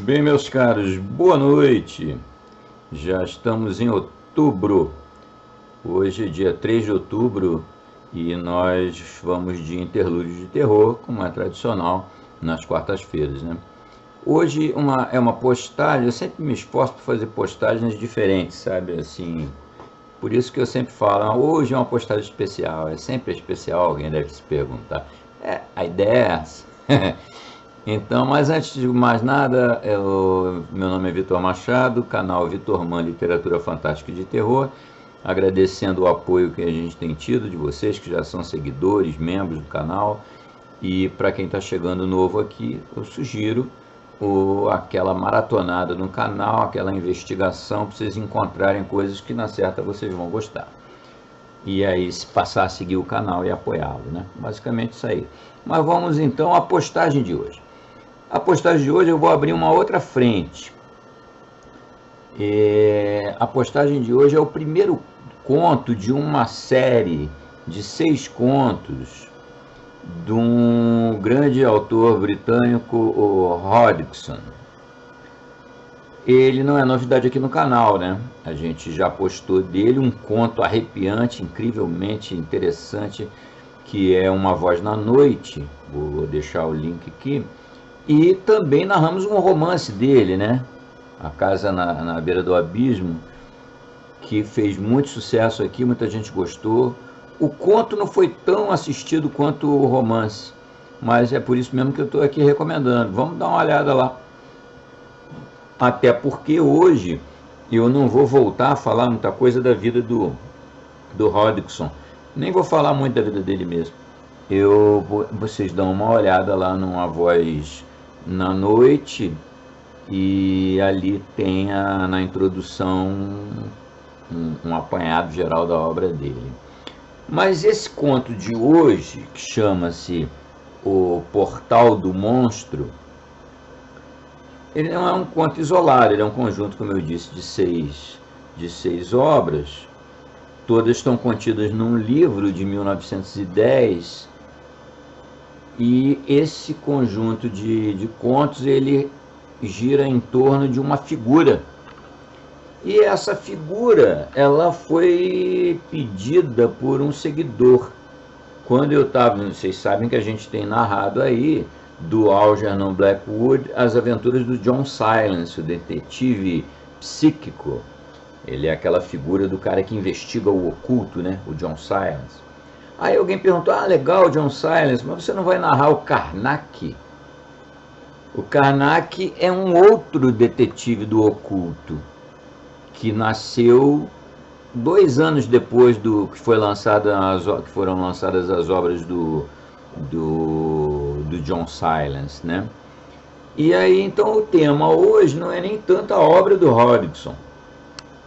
Bem, meus caros, boa noite. Já estamos em outubro. Hoje é dia 3 de outubro e nós vamos de interlúdios de terror, como é tradicional nas quartas-feiras, né? Hoje é uma postagem, eu sempre me esforço para fazer postagens diferentes, sabe? Assim, por isso que eu sempre falo, hoje é uma postagem especial, é sempre especial, alguém deve se perguntar. A ideia é essa. Então, mas antes de mais nada, meu nome é Vitor Machado, canal Vitor Man Literatura Fantástica e de Terror, agradecendo o apoio que a gente tem tido de vocês, que já são seguidores, membros do canal, e para quem está chegando novo aqui, eu sugiro aquela maratonada no canal, aquela investigação, para vocês encontrarem coisas que na certa vocês vão gostar. E aí se passar a seguir o canal e apoiá-lo, né? Basicamente isso aí. Mas vamos então à postagem de hoje. A postagem de hoje eu vou abrir uma outra frente. A postagem de hoje é o primeiro conto de uma série de 6 contos de um grande autor britânico, o Hodgson. Ele não é novidade aqui no canal, né? A gente já postou dele um conto arrepiante, incrivelmente interessante, que é Uma Voz na Noite. Vou deixar o link aqui. E também narramos um romance dele, né? A Casa na Beira do Abismo, que fez muito sucesso aqui, muita gente gostou. O conto não foi tão assistido quanto o romance, mas é por isso mesmo que eu estou aqui recomendando. Vamos dar uma olhada lá. Até porque hoje eu não vou voltar a falar muita coisa da vida do Hodgson. Nem vou falar muito da vida dele mesmo. Vocês dão uma olhada lá numa Voz na Noite, e ali tem na introdução um apanhado geral da obra dele. Mas esse conto de hoje, que chama-se O Portal do Monstro, ele não é um conto isolado, ele é um conjunto, como eu disse, de seis obras. Todas estão contidas num livro de 1910, e esse conjunto de contos ele gira em torno de uma figura. E essa figura ela foi pedida por um seguidor. Quando eu estava, vocês sabem que a gente tem narrado aí do Algernon Blackwood as aventuras do John Silence, o detetive psíquico. Ele é aquela figura do cara que investiga o oculto, né? O John Silence. Aí alguém perguntou, legal, John Silence, mas você não vai narrar o Karnak? O Karnak é um outro detetive do oculto, que nasceu 2 anos depois do que foram lançadas as obras do John Silence, né? E aí, então, o tema hoje não é nem tanto a obra do Hodgson,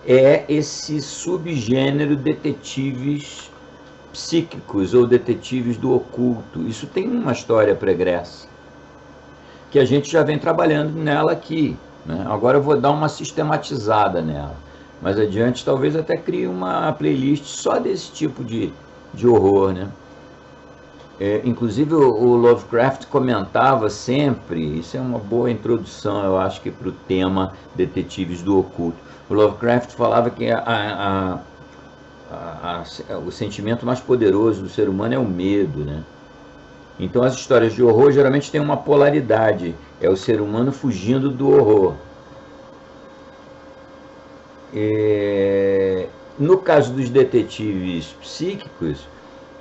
é esse subgênero detetives psíquicos ou detetives do oculto. Isso tem uma história pregressa, que a gente já vem trabalhando nela aqui, né? Agora eu vou dar uma sistematizada nela. Mais adiante talvez até crie uma playlist só desse tipo de horror, né? Inclusive o Lovecraft comentava sempre, isso é uma boa introdução, eu acho que para o tema detetives do oculto. O Lovecraft falava que o sentimento mais poderoso do ser humano é o medo, né? Então as histórias de horror geralmente têm uma polaridade, é o ser humano fugindo do horror. No caso dos detetives psíquicos,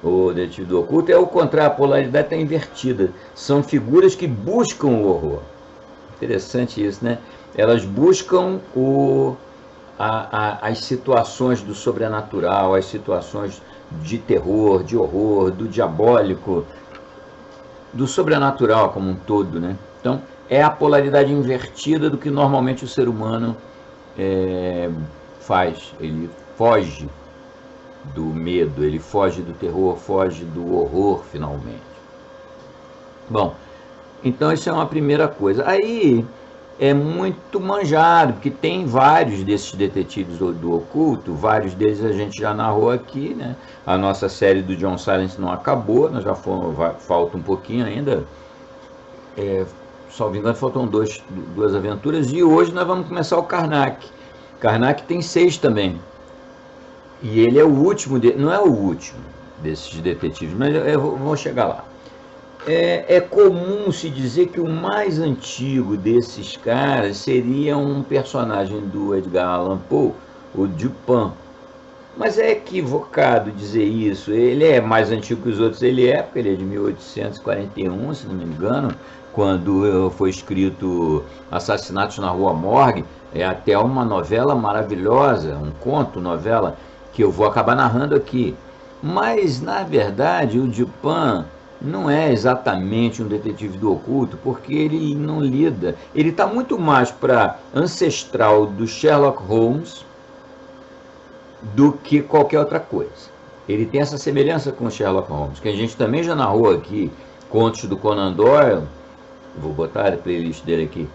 o detetive do oculto, é o contrário, a polaridade está invertida. São figuras que buscam o horror. Interessante isso, né? Elas buscam as situações do sobrenatural, as situações de terror, de horror, do diabólico, do sobrenatural como um todo, né? Então, é a polaridade invertida do que normalmente o ser humano faz. Ele foge do medo, ele foge do terror, foge do horror, finalmente. Bom, então isso é uma primeira coisa. Aí é muito manjado, porque tem vários desses detetives do oculto, vários deles a gente já narrou aqui, né? A nossa série do John Silence não acabou, nós já falta um pouquinho ainda. salvo engano, faltam duas aventuras, e hoje nós vamos começar o Karnak. Karnak tem 6 também. E ele é o último, não é o último desses detetives, mas eu vou chegar lá. É comum se dizer que o mais antigo desses caras seria um personagem do Edgar Allan Poe, o Dupin. Mas é equivocado dizer isso. Ele é mais antigo que os outros, ele é, porque ele é de 1841, se não me engano, quando foi escrito Assassinatos na Rua Morgue. É até uma novela maravilhosa, um conto, novela, que eu vou acabar narrando aqui. Mas, na verdade, o Dupin não é exatamente um detetive do oculto, porque ele não lida. Ele está muito mais para ancestral do Sherlock Holmes do que qualquer outra coisa. Ele tem essa semelhança com o Sherlock Holmes, que a gente também já narrou aqui, contos do Conan Doyle, vou botar a playlist dele aqui,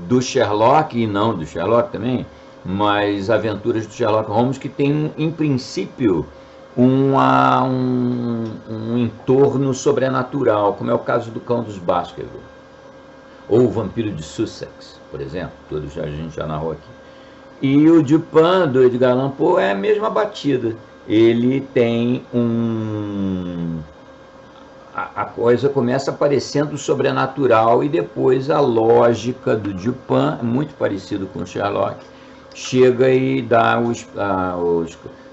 do Sherlock, e não do Sherlock também, mas aventuras do Sherlock Holmes que tem, em princípio, um entorno sobrenatural, como é o caso do Cão dos Baskerville, ou o Vampiro de Sussex, por exemplo, todos a gente já narrou aqui. E o Dupin, do Edgar Allan Poe, é a mesma batida. Ele tem a coisa começa aparecendo sobrenatural e depois a lógica do Dupin, muito parecido com o Sherlock, chega e dá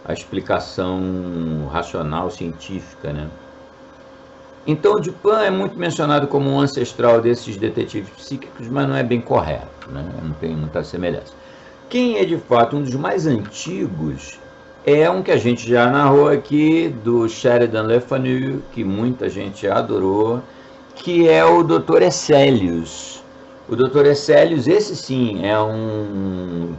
a explicação racional, científica, né? Então o Dupin é muito mencionado como um ancestral desses detetives psíquicos, mas não é bem correto, né? Não tem muita semelhança. Quem é de fato um dos mais antigos é um que a gente já narrou aqui, do Sheridan Le Fanu, que muita gente adorou, que é o Dr. Esselius. O Dr. Esselius, esse sim, é um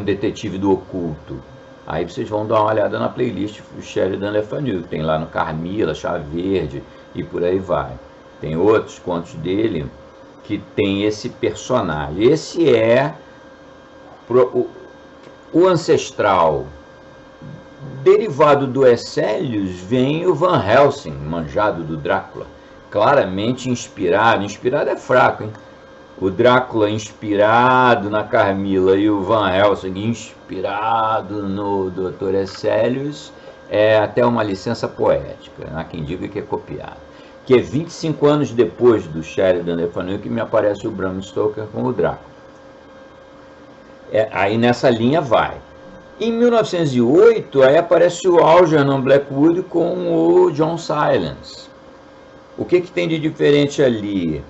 detetive do oculto. Aí vocês vão dar uma olhada na playlist do Sheridan Le Fanu, tem lá no Carmila, Chá Verde e por aí vai. Tem outros contos dele que tem esse personagem. Esse é o ancestral. Derivado do Esselius vem o Van Helsing, manjado do Drácula, claramente inspirado é fraco, hein? O Drácula inspirado na Carmila e o Van Helsing inspirado no Dr. Esselius é até uma licença poética, há quem diga que é copiado. Que é 25 anos depois do Sheridan Le Fanu que me aparece o Bram Stoker com o Drácula. Aí nessa linha vai. Em 1908, aí aparece o Algernon Blackwood com o John Silence. O que tem de diferente ali?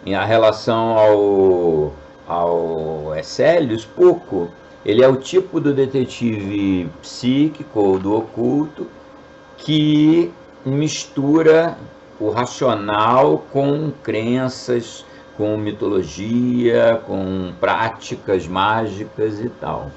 Em relação ao Esselius? Pouco. Ele é o tipo do detetive psíquico ou do oculto que mistura o racional com crenças, com mitologia, com práticas mágicas e tal.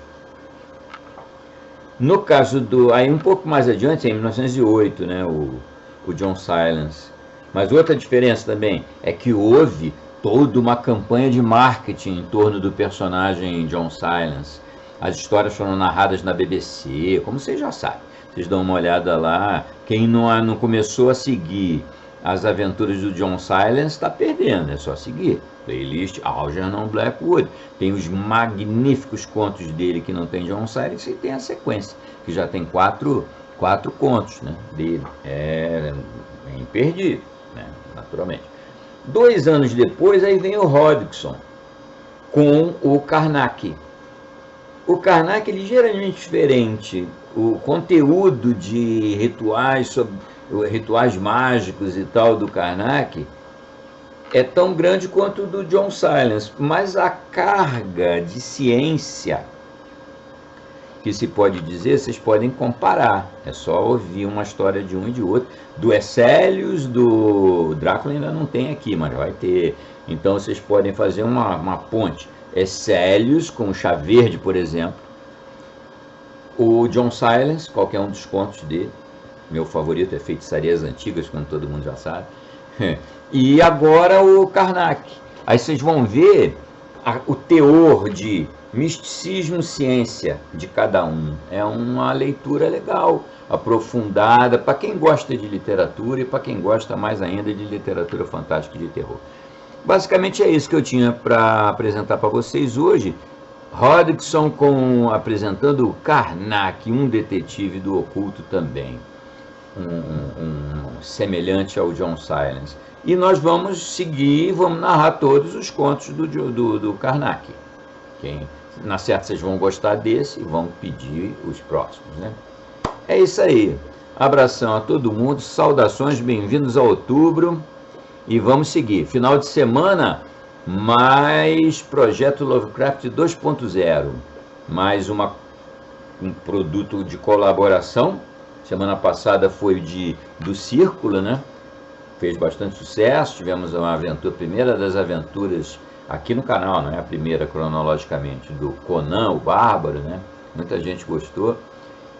No caso aí um pouco mais adiante, em 1908, né, o John Silence. Mas outra diferença também é que houve toda uma campanha de marketing em torno do personagem John Silence. As histórias foram narradas na BBC, como vocês já sabem. Vocês dão uma olhada lá. Quem não começou a seguir as aventuras do John Silence está perdendo, é só seguir. Playlist Algernon Blackwood. Tem os magníficos contos dele que não tem John Silence e tem a sequência, que já tem quatro contos, né, dele. É imperdível, né, naturalmente. 2 anos depois, aí vem o Hodgson com o Karnak. O Karnak é ligeiramente diferente. O conteúdo de rituais, rituais mágicos e tal do Karnak é tão grande quanto o do John Silence, mas a carga de ciência que se pode dizer, vocês podem comparar. É só ouvir uma história de um e de outro. Do Esselius, do Drácula ainda não tem aqui, mas vai ter. Então vocês podem fazer uma ponte. Esselius com o Chá Verde, por exemplo. O John Silence, qualquer um dos contos dele. Meu favorito é Feitiçarias Antigas, como todo mundo já sabe. E agora o Karnak. Aí vocês vão ver o teor de misticismo, ciência de cada um. É uma leitura legal, aprofundada, para quem gosta de literatura e para quem gosta mais ainda de literatura fantástica e de terror. Basicamente é isso que eu tinha para apresentar para vocês hoje. Hodgson apresentando Karnak, um detetive do oculto também, semelhante ao John Silence. E nós vamos seguir, vamos narrar todos os contos do Karnak. Na certa vocês vão gostar desse e vão pedir os próximos, né? É isso aí. Abração a todo mundo, saudações, bem-vindos a outubro. E vamos seguir. Final de semana, mais Projeto Lovecraft 2.0. Mais um produto de colaboração. Semana passada foi do Círculo, né? Fez bastante sucesso. Tivemos uma aventura, a primeira das aventuras aqui no canal, não é a primeira cronologicamente, do Conan, o Bárbaro, né? Muita gente gostou.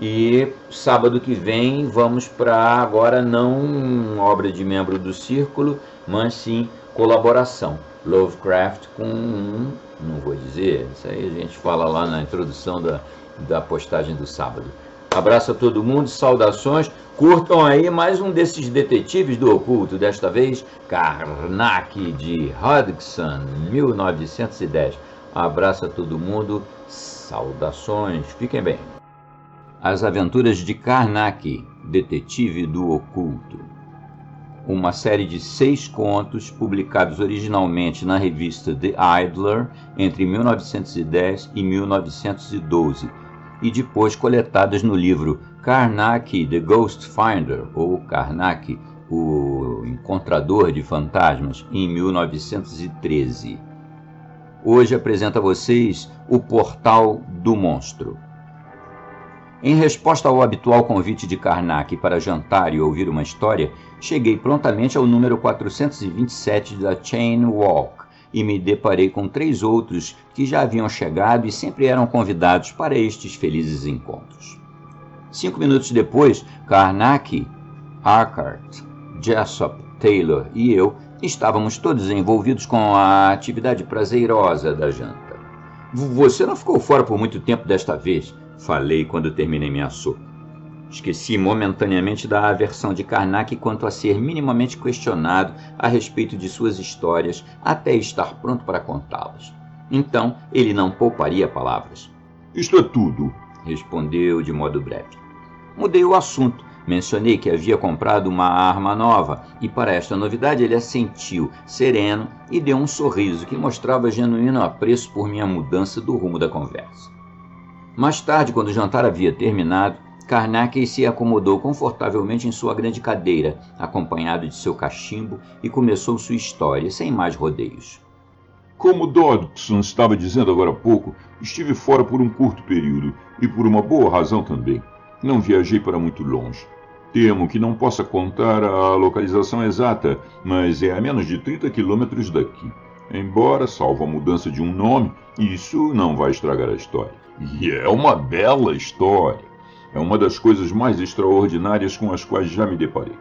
E sábado que vem vamos para, agora não obra de membro do Círculo, mas sim colaboração. Lovecraft com não vou dizer, isso aí a gente fala lá na introdução da postagem do sábado. Abraço a todo mundo, saudações, curtam aí mais um desses detetives do oculto, desta vez Karnak de Hodgson, 1910. Abraço a todo mundo, saudações, fiquem bem. As Aventuras de Karnak, Detetive do Oculto. Uma série de 6 contos publicados originalmente na revista The Idler entre 1910 e 1912 e depois coletadas no livro Karnak the Ghost Finder, ou Karnak, o Encontrador de Fantasmas, em 1913. Hoje apresento a vocês O Portal do Monstro. Em resposta ao habitual convite de Karnak para jantar e ouvir uma história, cheguei prontamente ao número 427 da Chain Walk e me deparei com 3 outros que já haviam chegado e sempre eram convidados para estes felizes encontros. 5 minutos depois, Karnak, Arcart, Jessop, Taylor e eu estávamos todos envolvidos com a atividade prazerosa da janta. Você não ficou fora por muito tempo desta vez, falei quando terminei minha sopa. Esqueci momentaneamente da aversão de Karnak quanto a ser minimamente questionado a respeito de suas histórias até estar pronto para contá-las. Então, ele não pouparia palavras. Isto é tudo, respondeu de modo breve. Mudei o assunto. Mencionei que havia comprado uma arma nova e para esta novidade ele assentiu, sereno, e deu um sorriso que mostrava genuíno apreço por minha mudança do rumo da conversa. Mais tarde, quando o jantar havia terminado, Karnak se acomodou confortavelmente em sua grande cadeira, acompanhado de seu cachimbo, e começou sua história, sem mais rodeios. Como Dodgson estava dizendo agora há pouco, estive fora por um curto período, e por uma boa razão também. Não viajei para muito longe. Temo que não possa contar a localização exata, mas é a menos de 30 quilômetros daqui. Embora, salvo a mudança de um nome, isso não vai estragar a história. E é uma bela história. É uma das coisas mais extraordinárias com as quais já me deparei.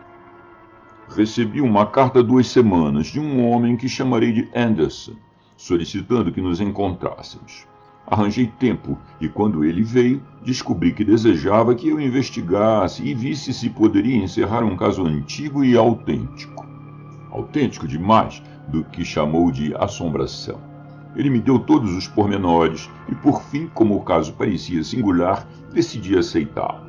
Recebi uma carta há 2 semanas de um homem que chamarei de Anderson, solicitando que nos encontrássemos. Arranjei tempo e, quando ele veio, descobri que desejava que eu investigasse e visse se poderia encerrar um caso antigo e autêntico. Autêntico demais, do que chamou de assombração. Ele me deu todos os pormenores e, por fim, como o caso parecia singular, decidi aceitá-lo.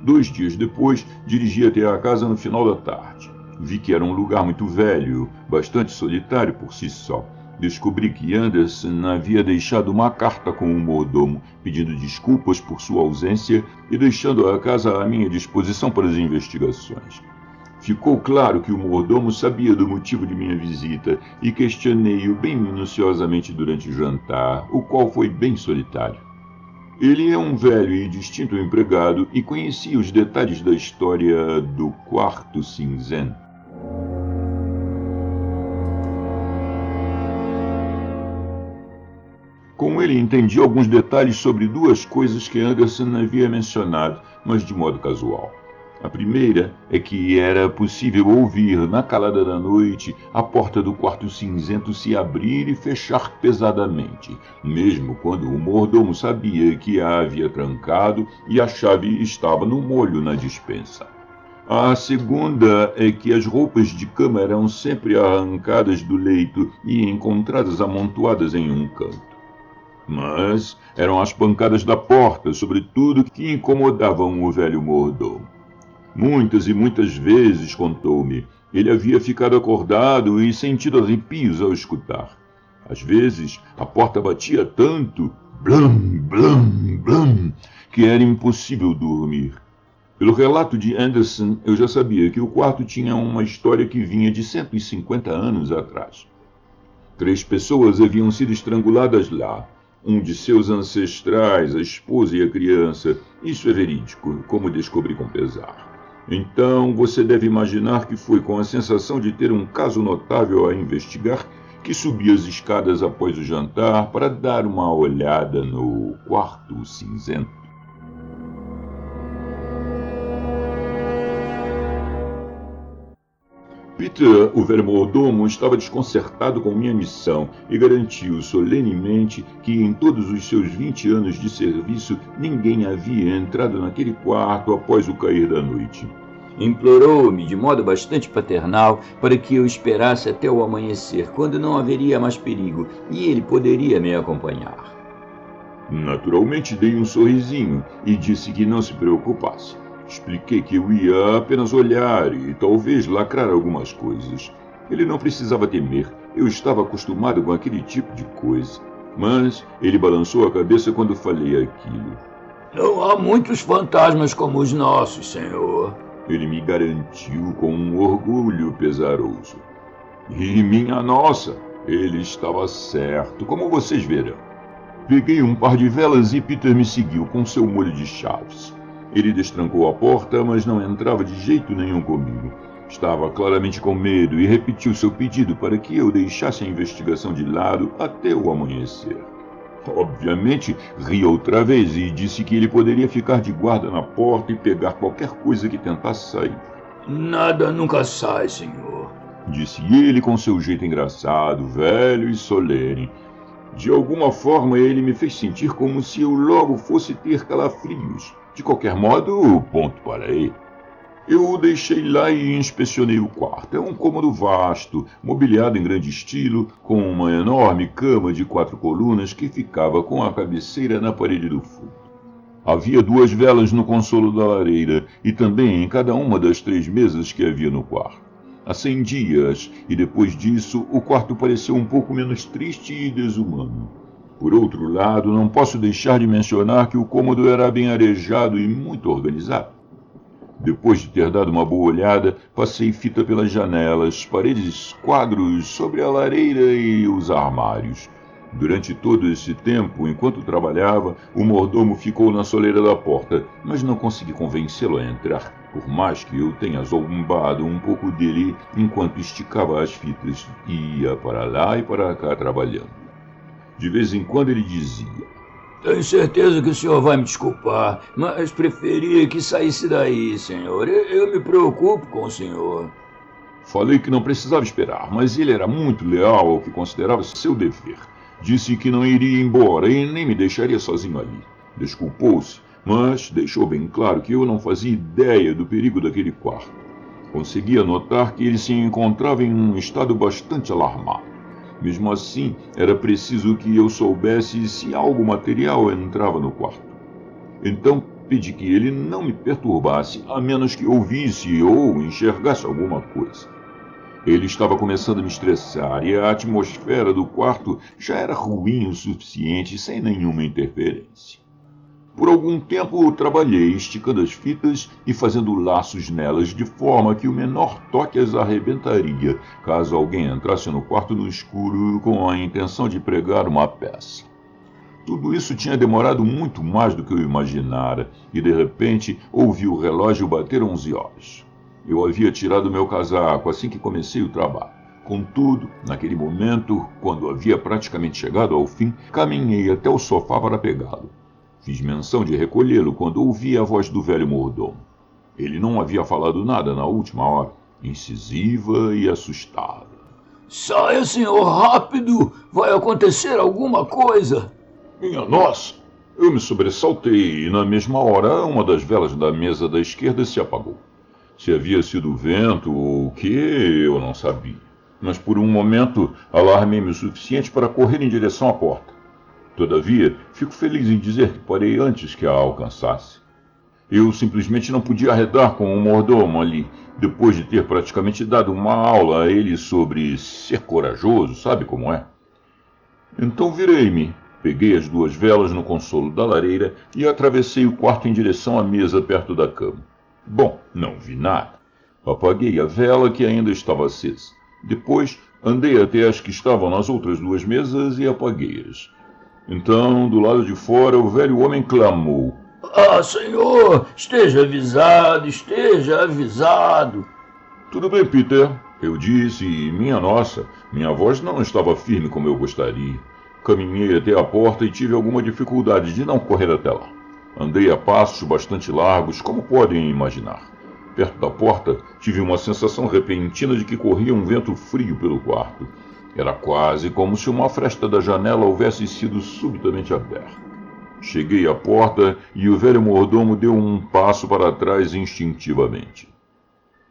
2 dias depois, dirigi até a casa no final da tarde. Vi que era um lugar muito velho, bastante solitário por si só. Descobri que Anderson havia deixado uma carta com o mordomo, pedindo desculpas por sua ausência e deixando a casa à minha disposição para as investigações. Ficou claro que o mordomo sabia do motivo de minha visita e questionei-o bem minuciosamente durante o jantar, o qual foi bem solitário. Ele é um velho e distinto empregado e conhecia os detalhes da história do Quarto Cinzento. Com ele entendi alguns detalhes sobre 2 coisas que Anderson havia mencionado, mas de modo casual. A primeira é que era possível ouvir, na calada da noite, a porta do quarto cinzento se abrir e fechar pesadamente, mesmo quando o mordomo sabia que a havia trancado e a chave estava no molho na despensa. A segunda é que as roupas de cama eram sempre arrancadas do leito e encontradas amontoadas em um canto. Mas eram as pancadas da porta, sobretudo, que incomodavam o velho mordomo. Muitas e muitas vezes, contou-me, ele havia ficado acordado e sentido arrepios ao escutar. Às vezes, a porta batia tanto, blam, blam, blam, que era impossível dormir. Pelo relato de Anderson, eu já sabia que o quarto tinha uma história que vinha de 150 anos atrás. 3 pessoas haviam sido estranguladas lá. Um de seus ancestrais, a esposa e a criança. Isso é verídico, como descobri com pesar. Então, você deve imaginar que foi com a sensação de ter um caso notável a investigar que subi as escadas após o jantar para dar uma olhada no quarto cinzento. Peter, o velho mordomo, estava desconcertado com minha missão e garantiu solenemente que em todos os seus 20 anos de serviço ninguém havia entrado naquele quarto após o cair da noite. Implorou-me de modo bastante paternal para que eu esperasse até o amanhecer, quando não haveria mais perigo, e ele poderia me acompanhar. Naturalmente dei um sorrisinho e disse que não se preocupasse. Expliquei que eu ia apenas olhar e talvez lacrar algumas coisas. Ele não precisava temer, eu estava acostumado com aquele tipo de coisa. Mas ele balançou a cabeça quando falei aquilo. Não há muitos fantasmas como os nossos, senhor. Ele me garantiu com um orgulho pesaroso. E minha nossa, ele estava certo, como vocês verão. Peguei um par de velas e Peter me seguiu com seu molho de chaves. Ele destrancou a porta, mas não entrava de jeito nenhum comigo. Estava claramente com medo e repetiu seu pedido para que eu deixasse a investigação de lado até o amanhecer. Obviamente, ri outra vez e disse que ele poderia ficar de guarda na porta e pegar qualquer coisa que tentasse sair. Nada nunca sai, senhor, disse ele com seu jeito engraçado, velho e solene. De alguma forma, ele me fez sentir como se eu logo fosse ter calafrios. De qualquer modo, ponto para ele. Eu o deixei lá e inspecionei o quarto. É um cômodo vasto, mobiliado em grande estilo, com uma enorme cama de 4 colunas que ficava com a cabeceira na parede do fundo. Havia 2 velas no consolo da lareira e também em cada uma das 3 mesas que havia no quarto. Acendi-as e depois disso o quarto pareceu um pouco menos triste e desumano. Por outro lado, não posso deixar de mencionar que o cômodo era bem arejado e muito organizado. Depois de ter dado uma boa olhada, passei fita pelas janelas, paredes, quadros, sobre a lareira e os armários. Durante todo esse tempo, enquanto trabalhava, o mordomo ficou na soleira da porta, mas não consegui convencê-lo a entrar, por mais que eu tenha zombado um pouco dele enquanto esticava as fitas e ia para lá e para cá trabalhando. De vez em quando ele dizia: tenho certeza que o senhor vai me desculpar, mas preferia que saísse daí, senhor. Eu me preocupo com o senhor. Falei que não precisava esperar, mas ele era muito leal ao que considerava seu dever. Disse que não iria embora e nem me deixaria sozinho ali. Desculpou-se, mas deixou bem claro que eu não fazia ideia do perigo daquele quarto. Conseguia notar que ele se encontrava em um estado bastante alarmado. Mesmo assim, era preciso que eu soubesse se algo material entrava no quarto. Então, pedi que ele não me perturbasse, a menos que ouvisse ou enxergasse alguma coisa. Ele estava começando a me estressar e a atmosfera do quarto já era ruim o suficiente, sem nenhuma interferência. Por algum tempo trabalhei esticando as fitas e fazendo laços nelas de forma que o menor toque as arrebentaria, caso alguém entrasse no quarto no escuro com a intenção de pregar uma peça. Tudo isso tinha demorado muito mais do que eu imaginara, e de repente ouvi o relógio bater 11 horas. Eu havia tirado meu casaco assim que comecei o trabalho. Contudo, naquele momento, quando havia praticamente chegado ao fim, caminhei até o sofá para pegá-lo. Fiz menção de recolhê-lo quando ouvi a voz do velho mordomo. Ele não havia falado nada na última hora, incisiva e assustada. Saia, senhor, rápido! Vai acontecer alguma coisa! Minha nossa! Eu me sobressaltei e na mesma hora uma das velas da mesa da esquerda se apagou. Se havia sido o vento ou o que, eu não sabia. Mas por um momento alarmei-me o suficiente para correr em direção à porta. Todavia, fico feliz em dizer que parei antes que a alcançasse. Eu simplesmente não podia arredar com o mordomo ali, depois de ter praticamente dado uma aula a ele sobre ser corajoso, sabe como é? Então virei-me, peguei as 2 velas no consolo da lareira e atravessei o quarto em direção à mesa perto da cama. Bom, não vi nada. Apaguei a vela que ainda estava acesa. Depois, andei até as que estavam nas outras 2 mesas e apaguei-as. Então, do lado de fora, o velho homem clamou: "Ah, senhor, esteja avisado, esteja avisado." Tudo bem, Peter, eu disse, e minha nossa, minha voz não estava firme como eu gostaria. Caminhei até a porta e tive alguma dificuldade de não correr até lá. Andei a passos bastante largos, como podem imaginar. Perto da porta, tive uma sensação repentina de que corria um vento frio pelo quarto. Era quase como se uma fresta da janela houvesse sido subitamente aberta. Cheguei à porta e o velho mordomo deu um passo para trás instintivamente.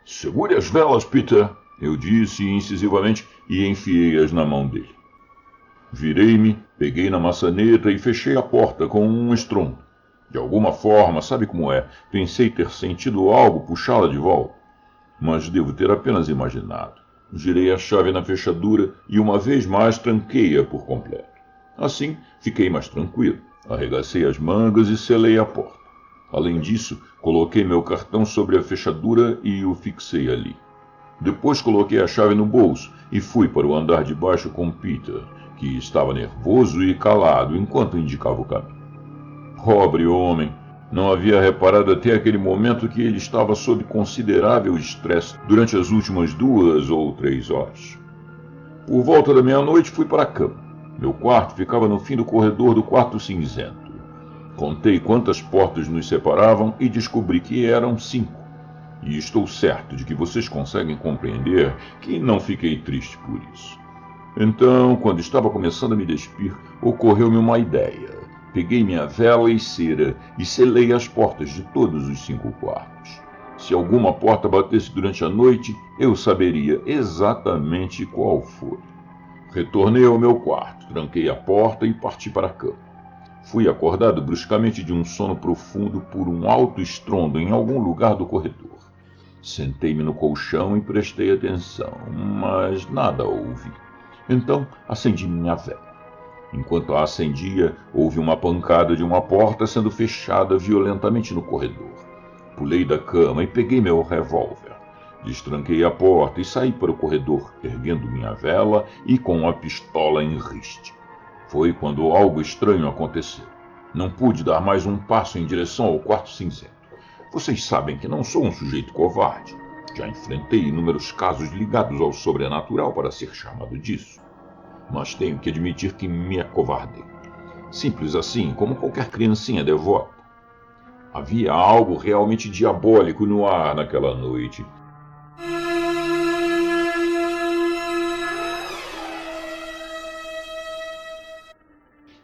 Segure as velas, Peter, eu disse incisivamente e enfiei-as na mão dele. Virei-me, peguei na maçaneta e fechei a porta com um estrondo. De alguma forma, sabe como é, pensei ter sentido algo puxá-la de volta. Mas devo ter apenas imaginado. Girei a chave na fechadura e uma vez mais tranquei-a por completo. Assim, fiquei mais tranquilo. Arregacei as mangas e selei a porta. Além disso, coloquei meu cartão sobre a fechadura e o fixei ali. Depois coloquei a chave no bolso e fui para o andar de baixo com Peter, que estava nervoso e calado enquanto indicava o caminho. Pobre homem! Não havia reparado até aquele momento que ele estava sob considerável estresse durante as últimas 2 ou 3 horas. Por volta da meia-noite fui para a cama. Meu quarto ficava no fim do corredor do quarto cinzento. Contei quantas portas nos separavam e descobri que eram 5. E estou certo de que vocês conseguem compreender que não fiquei triste por isso. Então, quando estava começando a me despir, ocorreu-me uma ideia. Peguei minha vela e cera e selei as portas de todos os 5 quartos. Se alguma porta batesse durante a noite, eu saberia exatamente qual foi. Retornei ao meu quarto, tranquei a porta e parti para a cama. Fui acordado bruscamente de um sono profundo por um alto estrondo em algum lugar do corredor. Sentei-me no colchão e prestei atenção, mas nada ouvi. Então acendi minha vela. Enquanto a acendia, houve uma pancada de uma porta sendo fechada violentamente no corredor. Pulei da cama e peguei meu revólver. Destranquei a porta e saí para o corredor, erguendo minha vela e com a pistola em riste. Foi quando algo estranho aconteceu. Não pude dar mais um passo em direção ao quarto cinzento. Vocês sabem que não sou um sujeito covarde. Já enfrentei inúmeros casos ligados ao sobrenatural para ser chamado disso. Mas tenho que admitir que me acovardei. Simples assim, como qualquer criancinha devota. Havia algo realmente diabólico no ar naquela noite.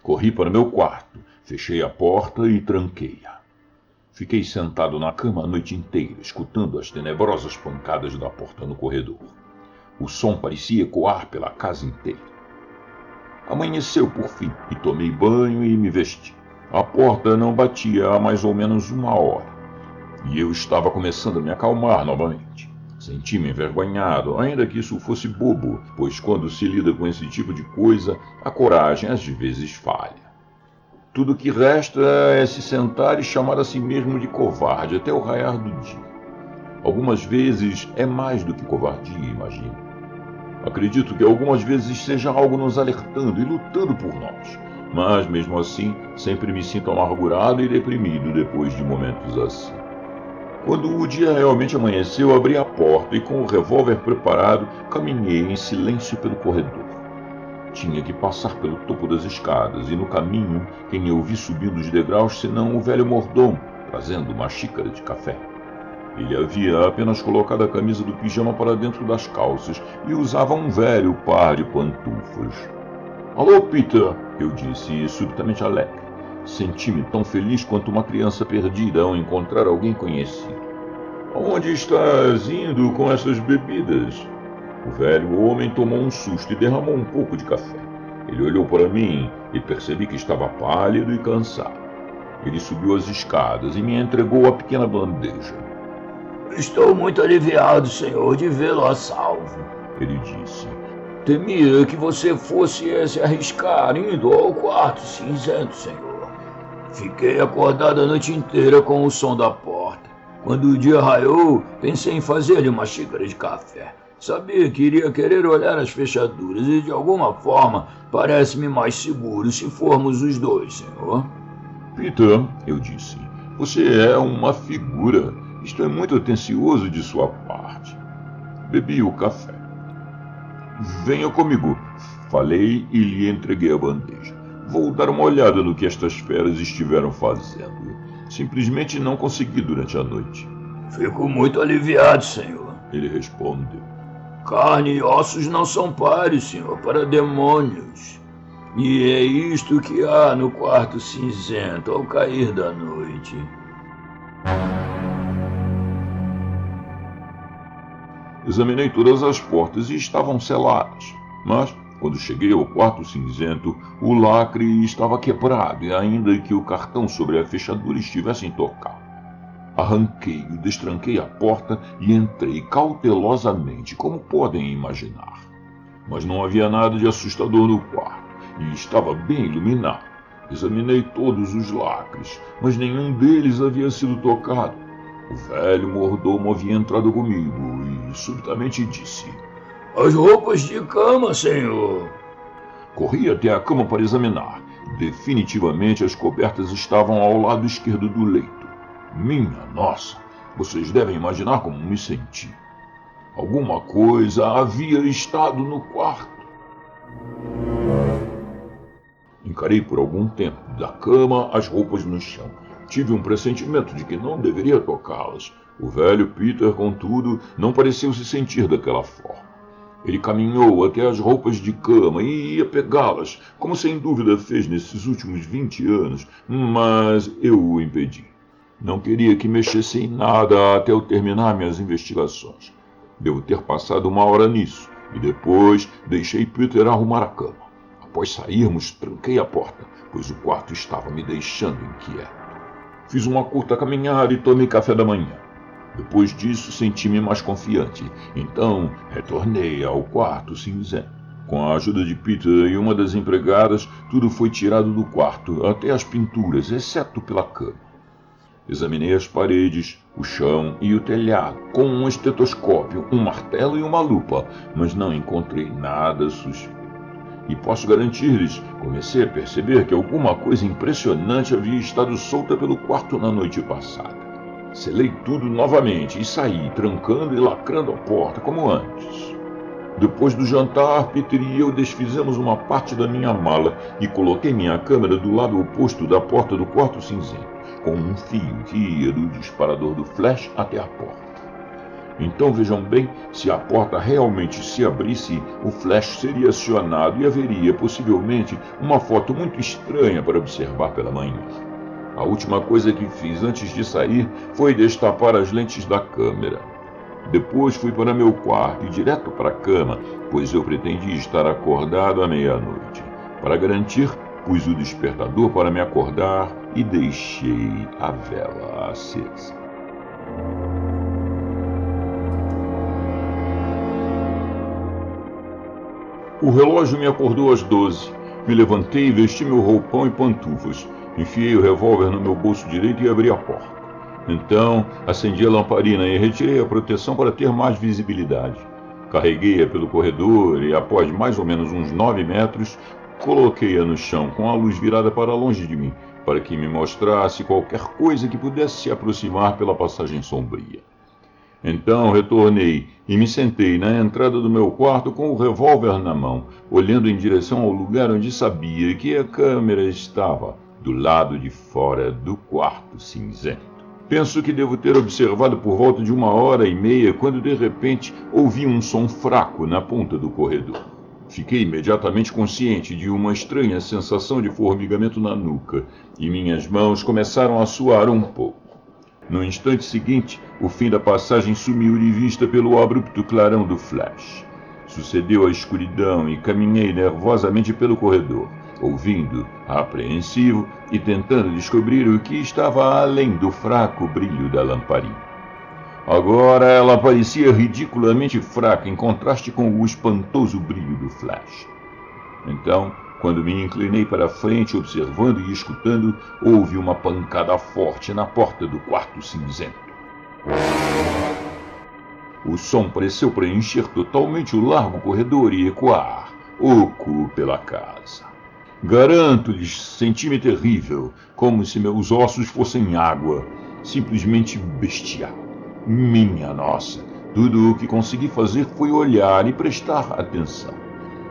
Corri para meu quarto, fechei a porta e tranquei-a. Fiquei sentado na cama a noite inteira, escutando as tenebrosas pancadas da porta no corredor. O som parecia ecoar pela casa inteira. Amanheceu por fim e tomei banho e me vesti. A porta não batia há mais ou menos 1 hora, e eu estava começando a me acalmar novamente. Senti-me envergonhado, ainda que isso fosse bobo, pois quando se lida com esse tipo de coisa, a coragem às vezes falha. Tudo o que resta é se sentar e chamar a si mesmo de covarde até o raiar do dia. Algumas vezes é mais do que covardia, imagino. Acredito que algumas vezes seja algo nos alertando e lutando por nós, mas mesmo assim sempre me sinto amargurado e deprimido depois de momentos assim. Quando o dia realmente amanheceu, abri a porta e com o revólver preparado, caminhei em silêncio pelo corredor. Tinha que passar pelo topo das escadas e no caminho, quem eu vi subindo os degraus senão o velho mordomo, trazendo uma xícara de café. Ele havia apenas colocado a camisa do pijama para dentro das calças e usava um velho par de pantufas. "Alô, Peter!" eu disse, subitamente alegre. Senti-me tão feliz quanto uma criança perdida ao encontrar alguém conhecido. Aonde estás indo com essas bebidas? O velho homem tomou um susto e derramou um pouco de café. Ele olhou para mim e percebi que estava pálido e cansado. Ele subiu as escadas e me entregou a pequena bandeja. Estou muito aliviado, senhor, de vê-lo a salvo, ele disse. Temia que você fosse se arriscar indo ao quarto cinzento, senhor. Fiquei acordado a noite inteira com o som da porta. Quando o dia raiou, pensei em fazer-lhe uma xícara de café. Sabia que iria querer olhar as fechaduras e, de alguma forma, parece-me mais seguro se formos os dois, senhor. Peter, eu disse, você é uma figura. Isto é muito atencioso de sua parte. Bebi o café. Venha comigo, falei e lhe entreguei a bandeja. Vou dar uma olhada no que estas feras estiveram fazendo. Simplesmente não consegui durante a noite. Fico muito aliviado, senhor, ele respondeu. Carne e ossos não são pares, senhor, para demônios. E é isto que há no quarto cinzento ao cair da noite. Examinei todas as portas e estavam seladas, mas, quando cheguei ao quarto cinzento, o lacre estava quebrado e ainda que o cartão sobre a fechadura estivesse intocado. Arranquei-o, destranquei a porta e entrei cautelosamente, como podem imaginar. Mas não havia nada de assustador no quarto e estava bem iluminado. Examinei todos os lacres, mas nenhum deles havia sido tocado. O velho mordomo havia entrado comigo e subitamente disse: As roupas de cama, senhor. Corri até a cama para examinar. Definitivamente as cobertas estavam ao lado esquerdo do leito. Minha nossa, vocês devem imaginar como me senti. Alguma coisa havia estado no quarto. Encarei por algum tempo, da cama às roupas no chão. Tive um pressentimento de que não deveria tocá-las. O velho Peter, contudo, não pareceu se sentir daquela forma. Ele caminhou até as roupas de cama e ia pegá-las, como sem dúvida fez nesses últimos 20 anos, mas eu o impedi. Não queria que mexesse em nada até eu terminar minhas investigações. Devo ter passado 1 hora nisso, e depois deixei Peter arrumar a cama. Após sairmos, tranquei a porta, pois o quarto estava me deixando inquieto. Fiz uma curta caminhada e tomei café da manhã. Depois disso, senti-me mais confiante. Então, retornei ao quarto cinzento. Com a ajuda de Peter e uma das empregadas, tudo foi tirado do quarto, até as pinturas, exceto pela cama. Examinei as paredes, o chão e o telhado, com um estetoscópio, um martelo e uma lupa, mas não encontrei nada suspeito. E posso garantir-lhes, comecei a perceber que alguma coisa impressionante havia estado solta pelo quarto na noite passada. Selei tudo novamente e saí, trancando e lacrando a porta, como antes. Depois do jantar, Peter e eu desfizemos uma parte da minha mala e coloquei minha câmera do lado oposto da porta do quarto cinzento, com um fio que ia do disparador do flash até a porta. Então vejam bem, se a porta realmente se abrisse, o flash seria acionado e haveria, possivelmente, uma foto muito estranha para observar pela manhã. A última coisa que fiz antes de sair foi destapar as lentes da câmera. Depois fui para meu quarto e direto para a cama, pois eu pretendia estar acordado à meia-noite. Para garantir, pus o despertador para me acordar e deixei a vela acesa. O relógio me acordou às 12. Me levantei e vesti meu roupão e pantufas. Enfiei o revólver no meu bolso direito e abri a porta. Então, acendi a lamparina e retirei a proteção para ter mais visibilidade. Carreguei-a pelo corredor e, após mais ou menos uns 9 metros, coloquei-a no chão com a luz virada para longe de mim, para que me mostrasse qualquer coisa que pudesse se aproximar pela passagem sombria. Então retornei e me sentei na entrada do meu quarto com o revólver na mão, olhando em direção ao lugar onde sabia que a câmera estava, do lado de fora do quarto cinzento. Penso que devo ter observado por volta de 1h30 quando de repente ouvi um som fraco na ponta do corredor. Fiquei imediatamente consciente de uma estranha sensação de formigamento na nuca e minhas mãos começaram a suar um pouco. No instante seguinte, o fim da passagem sumiu de vista pelo abrupto clarão do flash. Sucedeu a escuridão e caminhei nervosamente pelo corredor, ouvindo, apreensivo e tentando descobrir o que estava além do fraco brilho da lamparina. Agora ela parecia ridiculamente fraca em contraste com o espantoso brilho do flash. Então, quando me inclinei para a frente, observando e escutando, houve uma pancada forte na porta do quarto cinzento. O som pareceu preencher totalmente o largo corredor e ecoar, oco pela casa. Garanto-lhes, senti-me terrível, como se meus ossos fossem água, simplesmente bestial. Minha nossa, tudo o que consegui fazer foi olhar e prestar atenção.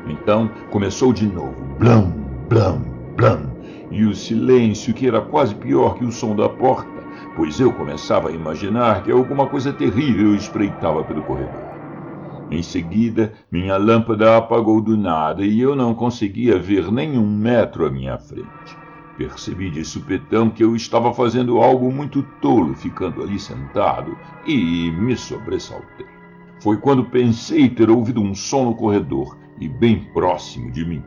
Então começou de novo, blam, blam, blam, e o silêncio, que era quase pior que o som da porta, pois eu começava a imaginar que alguma coisa terrível espreitava pelo corredor. Em seguida, minha lâmpada apagou do nada e eu não conseguia ver nem 1 metro à minha frente. Percebi de supetão que eu estava fazendo algo muito tolo ficando ali sentado e me sobressaltei. Foi quando pensei ter ouvido um som no corredor e bem próximo de mim.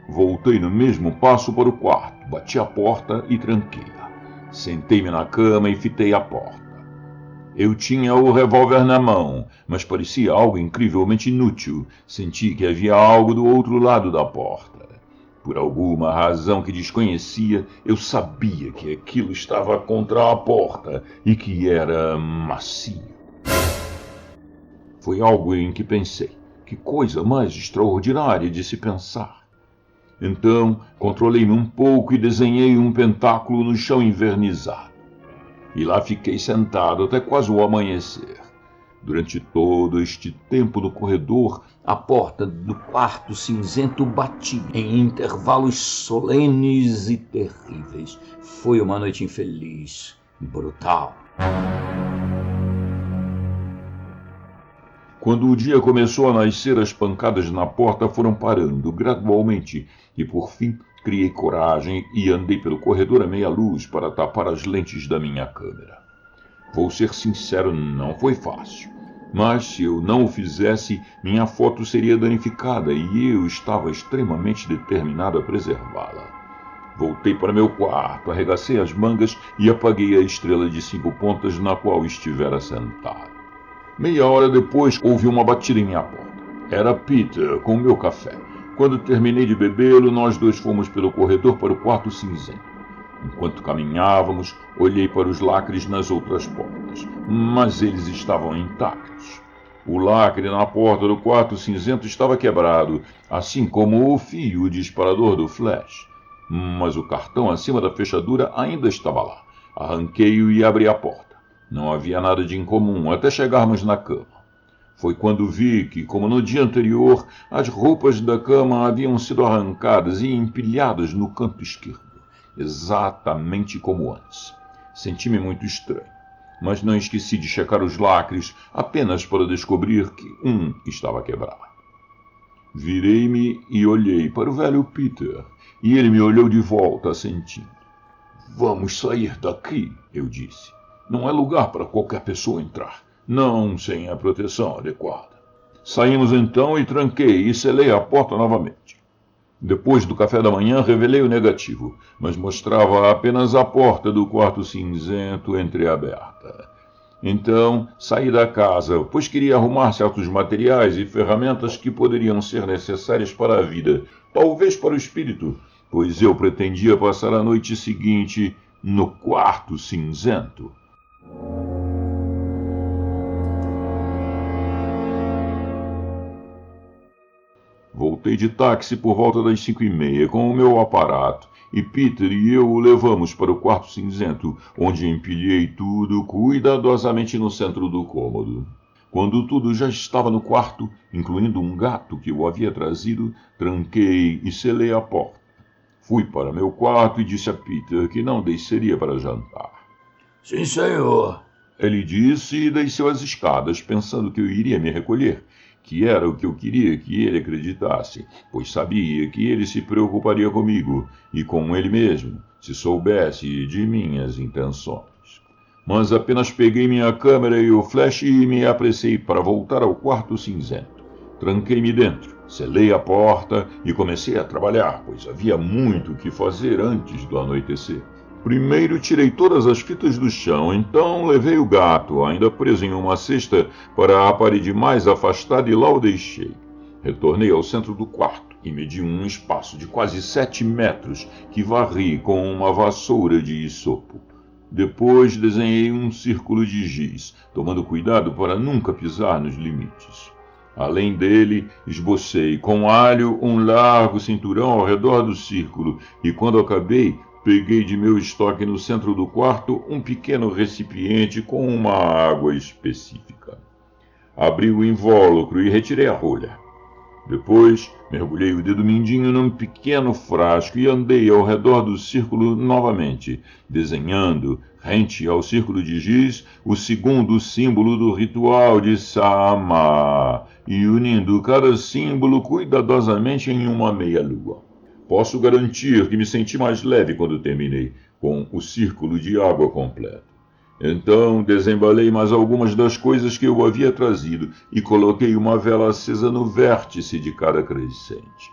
Voltei no mesmo passo para o quarto, bati a porta e tranquei-a. Sentei-me na cama e fitei a porta. Eu tinha o revólver na mão, mas parecia algo incrivelmente inútil. Senti que havia algo do outro lado da porta. Por alguma razão que desconhecia, eu sabia que aquilo estava contra a porta e que era macio. Foi algo em que pensei. Que coisa mais extraordinária de se pensar. Então, controlei-me um pouco e desenhei um pentáculo no chão envernizado. E lá fiquei sentado até quase o amanhecer. Durante todo este tempo no corredor, a porta do quarto cinzento batia em intervalos solenes e terríveis. Foi uma noite infeliz, brutal. Quando o dia começou a nascer, as pancadas na porta foram parando gradualmente e, por fim, criei coragem e andei pelo corredor à meia luz para tapar as lentes da minha câmera. Vou ser sincero, não foi fácil. Mas, se eu não o fizesse, minha foto seria danificada e eu estava extremamente determinado a preservá-la. Voltei para meu quarto, arregacei as mangas e apaguei a estrela de 5 pontas na qual estivera sentado. Meia hora depois, houve uma batida em minha porta. Era Peter, com o meu café. Quando terminei de bebê-lo, nós dois fomos pelo corredor para o quarto cinzento. Enquanto caminhávamos, olhei para os lacres nas outras portas, mas eles estavam intactos. O lacre na porta do quarto cinzento estava quebrado, assim como o fio disparador do flash. Mas o cartão acima da fechadura ainda estava lá. Arranquei-o e abri a porta. Não havia nada de incomum até chegarmos na cama. Foi quando vi que, como no dia anterior, as roupas da cama haviam sido arrancadas e empilhadas no canto esquerdo, exatamente como antes. Senti-me muito estranho, mas não esqueci de checar os lacres apenas para descobrir que um estava quebrado. Virei-me e olhei para o velho Peter, e ele me olhou de volta, assentindo. "Vamos sair daqui", eu disse. "Não é lugar para qualquer pessoa entrar, não sem a proteção adequada." Saímos então e tranquei e selei a porta novamente. Depois do café da manhã, revelei o negativo, mas mostrava apenas a porta do quarto cinzento entreaberta. Então, saí da casa, pois queria arrumar certos materiais e ferramentas que poderiam ser necessárias para a vida, talvez para o espírito, pois eu pretendia passar a noite seguinte no quarto cinzento. Voltei de táxi por volta das 5h30 com o meu aparato, e Peter e eu o levamos para o quarto cinzento, onde empilhei tudo cuidadosamente no centro do cômodo. Quando tudo já estava no quarto, incluindo um gato que eu havia trazido, tranquei e selei a porta. Fui para meu quarto e disse a Peter que não desceria para jantar. "Sim, senhor", ele disse e desceu as escadas, pensando que eu iria me recolher, que era o que eu queria que ele acreditasse, pois sabia que ele se preocuparia comigo e com ele mesmo, se soubesse de minhas intenções. Mas apenas peguei minha câmera e o flash e me apressei para voltar ao quarto cinzento. Tranquei-me dentro, selei a porta e comecei a trabalhar, pois havia muito o que fazer antes do anoitecer. Primeiro tirei todas as fitas do chão, então levei o gato, ainda preso em uma cesta, para a parede mais afastada e lá o deixei. Retornei ao centro do quarto e medi um espaço de quase 7 metros que varri com uma vassoura de isopo. Depois desenhei um círculo de giz, tomando cuidado para nunca pisar nos limites. Além dele, esbocei com alho um largo cinturão ao redor do círculo e, quando acabei, peguei de meu estoque no centro do quarto um pequeno recipiente com uma água específica. Abri o invólucro e retirei a rolha. Depois, mergulhei o dedo mindinho num pequeno frasco e andei ao redor do círculo novamente, desenhando, rente ao círculo de giz, o segundo símbolo do ritual de Sama e unindo cada símbolo cuidadosamente em uma meia-lua. Posso garantir que me senti mais leve quando terminei, com o círculo de água completo. Então desembalei mais algumas das coisas que eu havia trazido e coloquei uma vela acesa no vértice de cada crescente.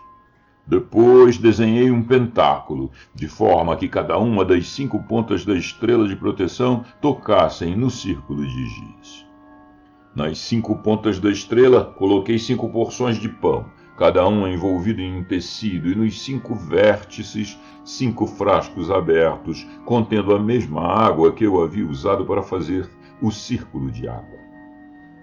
Depois desenhei um pentáculo, de forma que cada uma das 5 pontas da estrela de proteção tocassem no círculo de giz. Nas 5 pontas da estrela coloquei 5 porções de pão, cada uma envolvida em um tecido, e nos 5 vértices, 5 frascos abertos, contendo a mesma água que eu havia usado para fazer o círculo de água.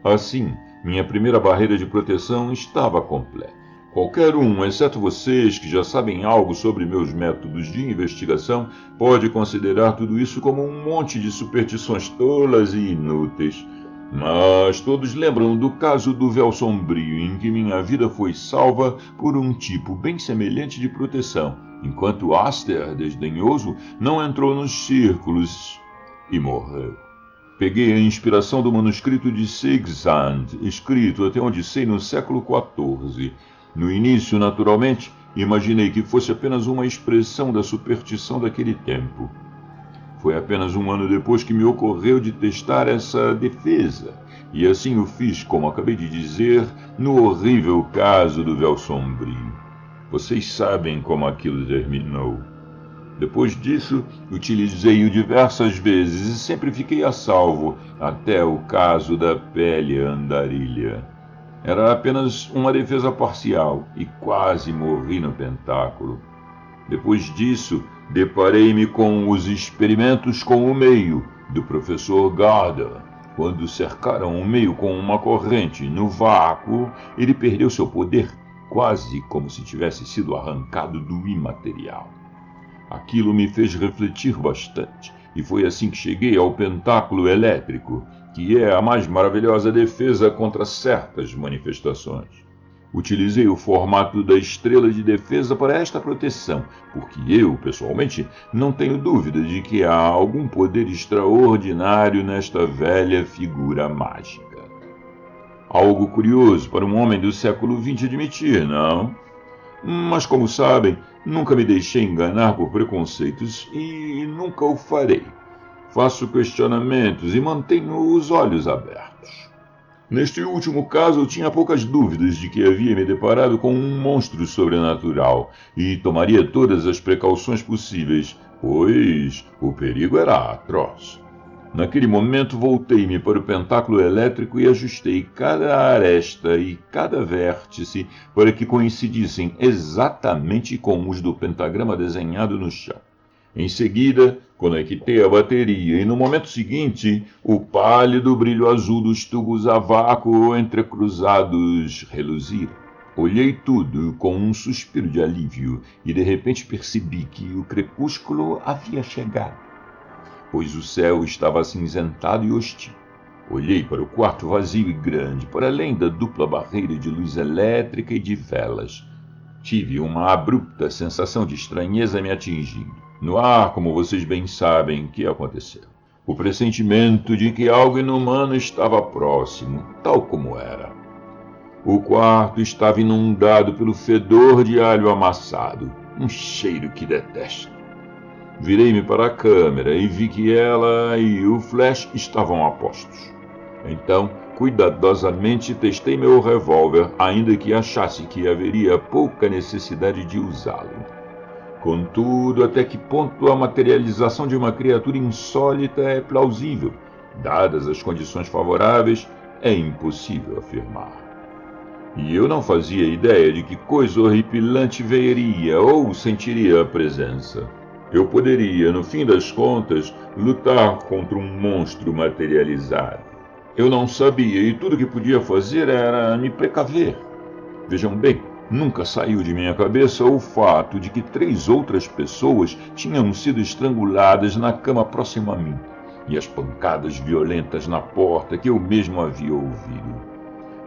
Assim, minha primeira barreira de proteção estava completa. Qualquer um, exceto vocês que já sabem algo sobre meus métodos de investigação, pode considerar tudo isso como um monte de superstições tolas e inúteis. Mas todos lembram do caso do véu sombrio, em que minha vida foi salva por um tipo bem semelhante de proteção, enquanto Aster, desdenhoso, não entrou nos círculos e morreu. Peguei a inspiração do manuscrito de Sigsand, escrito até onde sei no século XIV. No início, naturalmente, imaginei que fosse apenas uma expressão da superstição daquele tempo. Foi apenas um ano depois que me ocorreu de testar essa defesa, e assim o fiz, como acabei de dizer, no horrível caso do véu sombrio. Vocês sabem como aquilo terminou. Depois disso, utilizei-o diversas vezes e sempre fiquei a salvo, até o caso da pele andarilha. Era apenas uma defesa parcial e quase morri no pentáculo. Depois disso, deparei-me com os experimentos com o meio do professor Gardner. Quando cercaram o meio com uma corrente no vácuo, ele perdeu seu poder, quase como se tivesse sido arrancado do imaterial. Aquilo me fez refletir bastante, e foi assim que cheguei ao pentáculo elétrico, que é a mais maravilhosa defesa contra certas manifestações. Utilizei o formato da estrela de defesa para esta proteção, porque eu, pessoalmente, não tenho dúvida de que há algum poder extraordinário nesta velha figura mágica. Algo curioso para um homem do século XX admitir, não? Mas, como sabem, nunca me deixei enganar por preconceitos e nunca o farei. Faço questionamentos e mantenho os olhos abertos. Neste último caso, eu tinha poucas dúvidas de que havia me deparado com um monstro sobrenatural e tomaria todas as precauções possíveis, pois o perigo era atroz. Naquele momento, voltei-me para o pentáculo elétrico e ajustei cada aresta e cada vértice para que coincidissem exatamente com os do pentagrama desenhado no chão. Em seguida, conectei a bateria e, no momento seguinte, o pálido brilho azul dos tubos a vácuo entrecruzados reluzira. Olhei tudo com um suspiro de alívio e, de repente, percebi que o crepúsculo havia chegado, pois o céu estava acinzentado e hostil. Olhei para o quarto vazio e grande, para além da dupla barreira de luz elétrica e de velas. Tive uma abrupta sensação de estranheza me atingindo. No ar, como vocês bem sabem, que aconteceu. O pressentimento de que algo inumano estava próximo, tal como era. O quarto estava inundado pelo fedor de alho amassado, um cheiro que detesto. Virei-me para a câmera e vi que ela e o flash estavam a postos. Então, cuidadosamente testei meu revólver, ainda que achasse que haveria pouca necessidade de usá-lo. Contudo, até que ponto a materialização de uma criatura insólita é plausível? Dadas as condições favoráveis, é impossível afirmar. E eu não fazia ideia de que coisa horripilante veria ou sentiria a presença. Eu poderia, no fim das contas, lutar contra um monstro materializado. Eu não sabia e tudo que podia fazer era me precaver. Vejam bem, nunca saiu de minha cabeça o fato de que 3 outras pessoas tinham sido estranguladas na cama próxima a mim, e as pancadas violentas na porta que eu mesmo havia ouvido.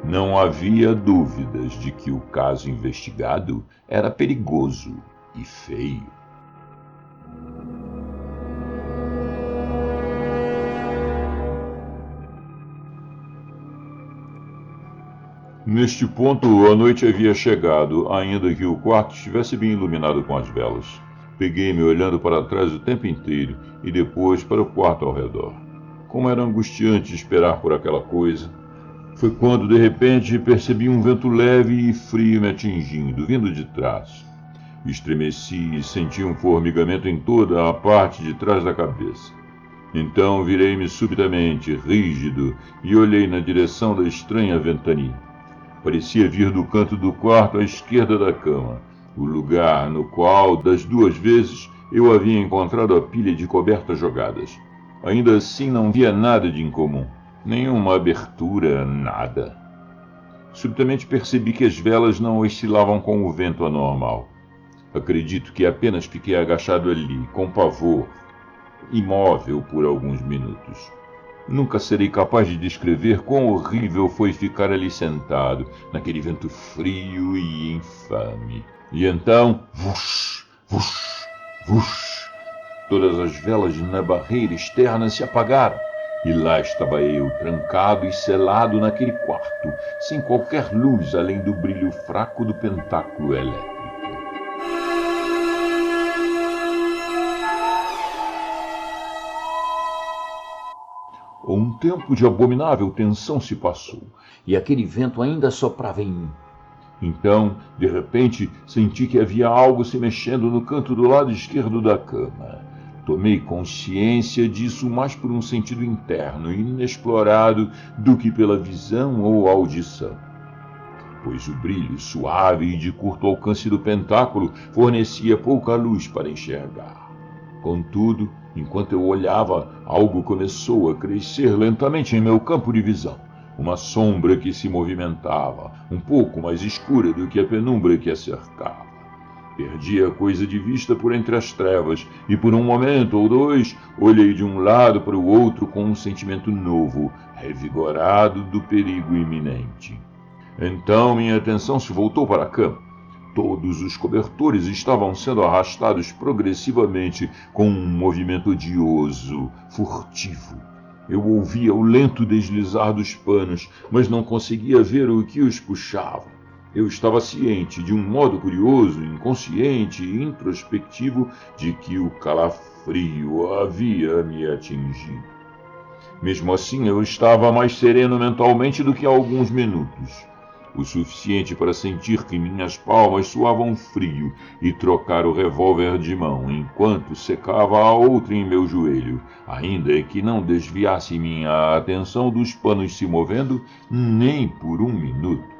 Não havia dúvidas de que o caso investigado era perigoso e feio. Neste ponto, a noite havia chegado, ainda que o quarto estivesse bem iluminado com as velas. Peguei-me olhando para trás o tempo inteiro e depois para o quarto ao redor. Como era angustiante esperar por aquela coisa. Foi quando, de repente, percebi um vento leve e frio me atingindo, vindo de trás. Estremeci e senti um formigamento em toda a parte de trás da cabeça. Então virei-me subitamente, rígido, e olhei na direção da estranha ventania. Parecia vir do canto do quarto à esquerda da cama, o lugar no qual, das 2 vezes, eu havia encontrado a pilha de cobertas jogadas. Ainda assim não via nada de incomum. Nenhuma abertura, nada. Subitamente percebi que as velas não oscilavam com o vento anormal. Acredito que apenas fiquei agachado ali, com pavor, imóvel por alguns minutos. Nunca serei capaz de descrever quão horrível foi ficar ali sentado, naquele vento frio e infame. E então, vush, vush, vush, todas as velas na barreira externa se apagaram. E lá estava eu, trancado e selado naquele quarto, sem qualquer luz além do brilho fraco do pentáculo elétrico. Um tempo de abominável tensão se passou, e aquele vento ainda soprava em mim. Então, de repente, senti que havia algo se mexendo no canto do lado esquerdo da cama. Tomei consciência disso mais por um sentido interno e inexplorado do que pela visão ou audição, pois o brilho suave e de curto alcance do pentáculo fornecia pouca luz para enxergar. Contudo, enquanto eu olhava, algo começou a crescer lentamente em meu campo de visão. Uma sombra que se movimentava, um pouco mais escura do que a penumbra que a cercava. Perdi a coisa de vista por entre as trevas, e por um momento ou 2, olhei de um lado para o outro com um sentimento novo, revigorado do perigo iminente. Então minha atenção se voltou para a cama. Todos os cobertores estavam sendo arrastados progressivamente com um movimento odioso, furtivo. Eu ouvia o lento deslizar dos panos, mas não conseguia ver o que os puxava. Eu estava ciente, de um modo curioso, inconsciente e introspectivo, de que o calafrio havia me atingido. Mesmo assim, eu estava mais sereno mentalmente do que há alguns minutos. O suficiente para sentir que minhas palmas suavam frio e trocar o revólver de mão enquanto secava a outra em meu joelho, ainda que não desviasse minha atenção dos panos se movendo nem por um minuto.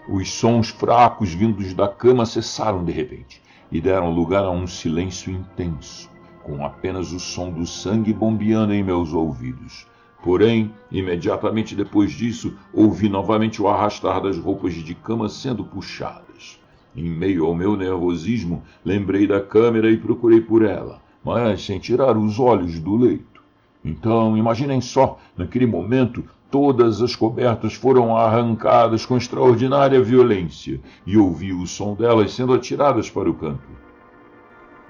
Os sons fracos vindos da cama cessaram de repente e deram lugar a um silêncio intenso, com apenas o som do sangue bombeando em meus ouvidos. Porém, imediatamente depois disso, ouvi novamente o arrastar das roupas de cama sendo puxadas. Em meio ao meu nervosismo, lembrei da câmera e procurei por ela, mas sem tirar os olhos do leito. Então, imaginem só, naquele momento, todas as cobertas foram arrancadas com extraordinária violência e ouvi o som delas sendo atiradas para o canto.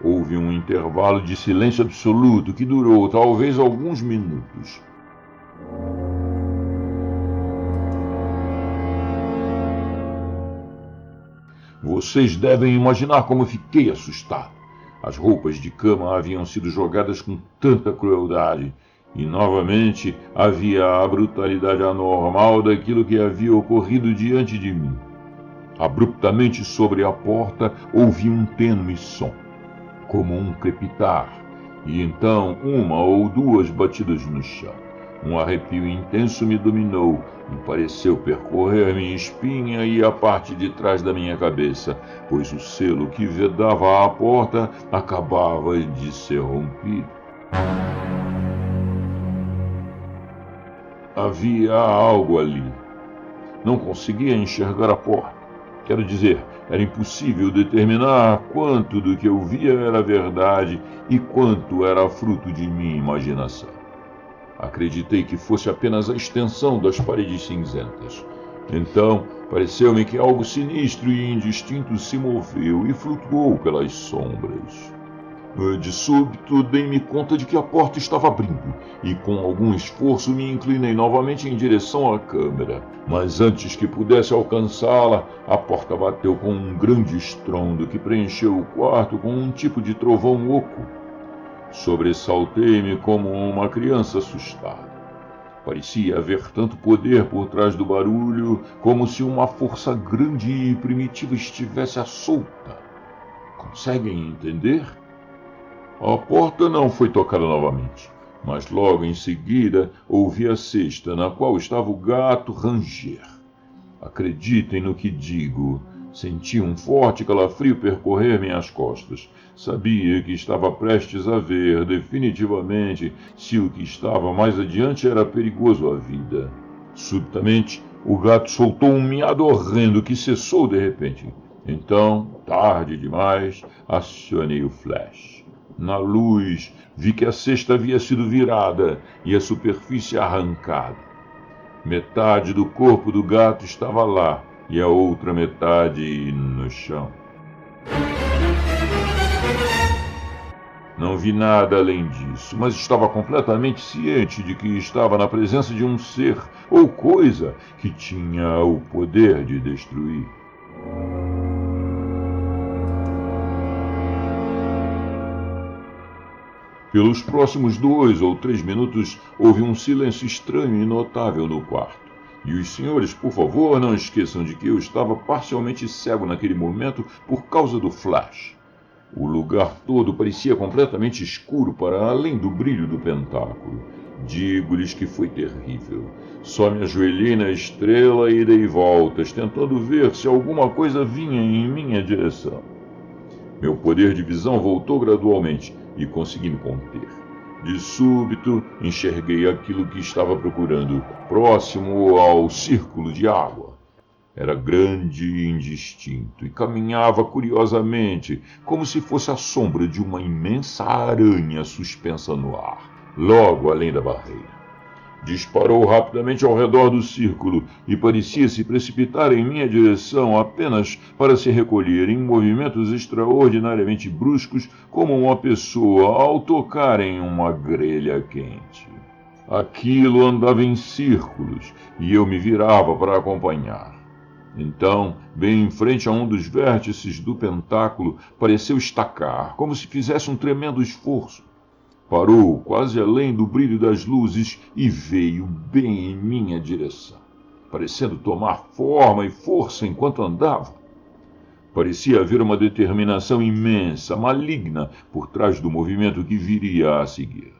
Houve um intervalo de silêncio absoluto que durou talvez alguns minutos. Vocês devem imaginar como fiquei assustado. As roupas de cama haviam sido jogadas com tanta crueldade, e novamente havia a brutalidade anormal daquilo que havia ocorrido diante de mim. Abruptamente sobre a porta ouvi um tênue som, como um crepitar, e então uma ou duas batidas no chão. Um arrepio intenso me dominou e pareceu percorrer minha espinha e a parte de trás da minha cabeça, pois o selo que vedava a porta acabava de ser rompido. Havia algo ali. Não conseguia enxergar a porta. Quero dizer, era impossível determinar quanto do que eu via era verdade e quanto era fruto de minha imaginação. Acreditei que fosse apenas a extensão das paredes cinzentas. Então, pareceu-me que algo sinistro e indistinto se moveu e flutuou pelas sombras. De súbito, dei-me conta de que a porta estava abrindo, e com algum esforço me inclinei novamente em direção à câmara. Mas antes que pudesse alcançá-la, a porta bateu com um grande estrondo que preencheu o quarto com um tipo de trovão oco. Sobressaltei-me como uma criança assustada. Parecia haver tanto poder por trás do barulho, como se uma força grande e primitiva estivesse à solta. Conseguem entender? A porta não foi tocada novamente, mas logo em seguida ouvi a cesta na qual estava o gato ranger. Acreditem no que digo. Senti um forte calafrio percorrer minhas costas. Sabia que estava prestes a ver, definitivamente, se o que estava mais adiante era perigoso à vida. Subitamente, o gato soltou um miado horrendo que cessou de repente. Então, tarde demais, acionei o flash. Na luz, vi que a cesta havia sido virada e a superfície arrancada. Metade do corpo do gato estava lá e a outra metade no chão. Não vi nada além disso, mas estava completamente ciente de que estava na presença de um ser ou coisa que tinha o poder de destruir. Pelos próximos 2 ou 3 minutos, houve um silêncio estranho e notável no quarto. E os senhores, por favor, não esqueçam de que eu estava parcialmente cego naquele momento por causa do flash. O lugar todo parecia completamente escuro para além do brilho do pentáculo. Digo-lhes que foi terrível. Só me ajoelhei na estrela e dei voltas, tentando ver se alguma coisa vinha em minha direção. Meu poder de visão voltou gradualmente e consegui me conter. De súbito, enxerguei aquilo que estava procurando, próximo ao círculo de água. Era grande e indistinto e caminhava curiosamente, como se fosse a sombra de uma imensa aranha suspensa no ar, logo além da barreira. Disparou rapidamente ao redor do círculo e parecia se precipitar em minha direção apenas para se recolher em movimentos extraordinariamente bruscos, como uma pessoa ao tocar em uma grelha quente. Aquilo andava em círculos e eu me virava para acompanhar. Então, bem em frente a um dos vértices do pentáculo, pareceu estacar, como se fizesse um tremendo esforço. Parou quase além do brilho das luzes e veio bem em minha direção, parecendo tomar forma e força enquanto andava. Parecia haver uma determinação imensa, maligna, por trás do movimento que viria a seguir.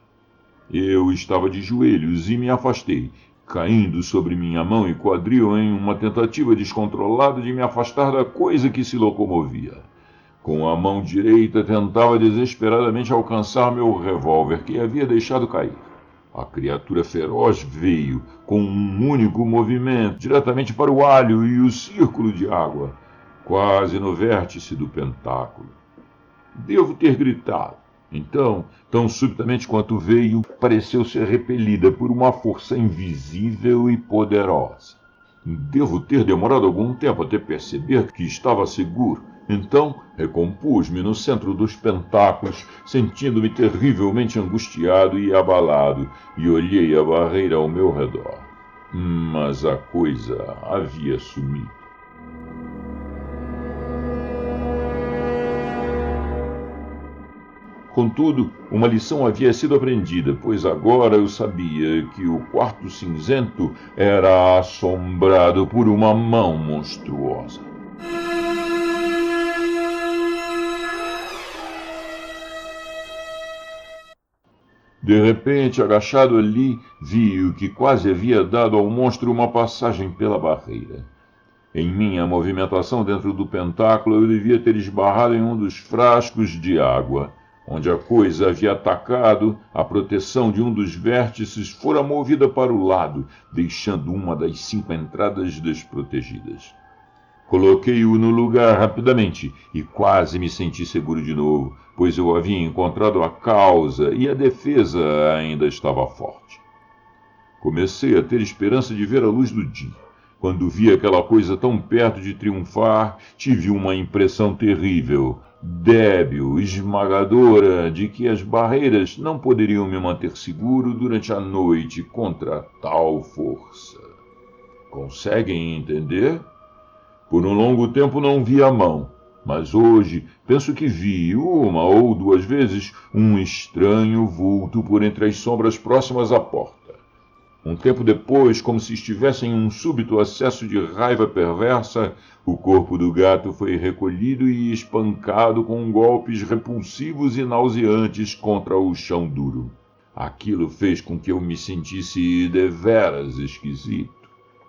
Eu estava de joelhos e me afastei, caindo sobre minha mão e quadril em uma tentativa descontrolada de me afastar da coisa que se locomovia. Com a mão direita tentava desesperadamente alcançar meu revólver, que havia deixado cair. A criatura feroz veio, com um único movimento, diretamente para o alho e o círculo de água, quase no vértice do pentáculo. Devo ter gritado. Então, tão subitamente quanto veio, pareceu ser repelida por uma força invisível e poderosa. Devo ter demorado algum tempo até perceber que estava seguro. Então, recompus-me no centro dos pentáculos, sentindo-me terrivelmente angustiado e abalado, e olhei a barreira ao meu redor. Mas a coisa havia sumido. Contudo, uma lição havia sido aprendida, pois agora eu sabia que o quarto cinzento era assombrado por uma mão monstruosa. De repente, agachado ali, vi o que quase havia dado ao monstro uma passagem pela barreira. Em minha movimentação dentro do pentáculo, eu devia ter esbarrado em um dos frascos de água. Onde a coisa havia atacado, a proteção de um dos vértices fora movida para o lado, deixando uma das 5 entradas desprotegidas. Coloquei-o no lugar rapidamente e quase me senti seguro de novo, pois eu havia encontrado a causa e a defesa ainda estava forte. Comecei a ter esperança de ver a luz do dia. Quando vi aquela coisa tão perto de triunfar, tive uma impressão terrível, débil, esmagadora, de que as barreiras não poderiam me manter seguro durante a noite contra tal força. Conseguem entender? Por um longo tempo não vi a mão, mas hoje penso que vi, 1 ou 2 vezes, um estranho vulto por entre as sombras próximas à porta. Um tempo depois, como se estivesse em um súbito acesso de raiva perversa, o corpo do gato foi recolhido e espancado com golpes repulsivos e nauseantes contra o chão duro. Aquilo fez com que eu me sentisse deveras esquisito.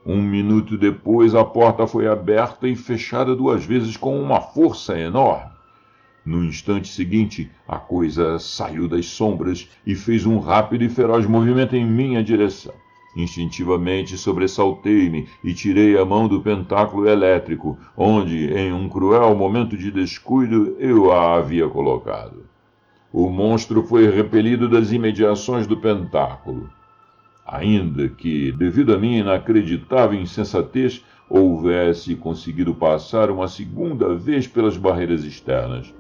1 minuto depois, a porta foi aberta e fechada 2 vezes com uma força enorme. No instante seguinte, a coisa saiu das sombras e fez um rápido e feroz movimento em minha direção. Instintivamente sobressaltei-me e tirei a mão do pentáculo elétrico, onde, em um cruel momento de descuido, eu a havia colocado. O monstro foi repelido das imediações do pentáculo. Ainda que, devido à minha inacreditável insensatez, houvesse conseguido passar uma segunda vez pelas barreiras externas.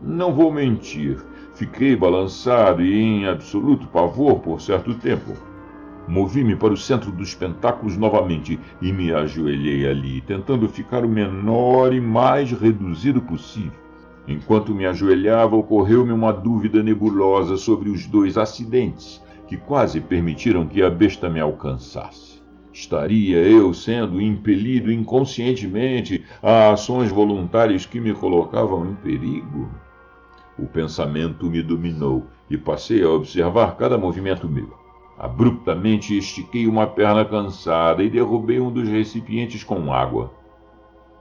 Não vou mentir, fiquei balançado e em absoluto pavor por certo tempo. Movi-me para o centro dos pentáculos novamente e me ajoelhei ali, tentando ficar o menor e mais reduzido possível. Enquanto me ajoelhava, ocorreu-me uma dúvida nebulosa sobre os 2 acidentes que quase permitiram que a besta me alcançasse. Estaria eu sendo impelido inconscientemente a ações voluntárias que me colocavam em perigo? O pensamento me dominou e passei a observar cada movimento meu. Abruptamente estiquei uma perna cansada e derrubei um dos recipientes com água.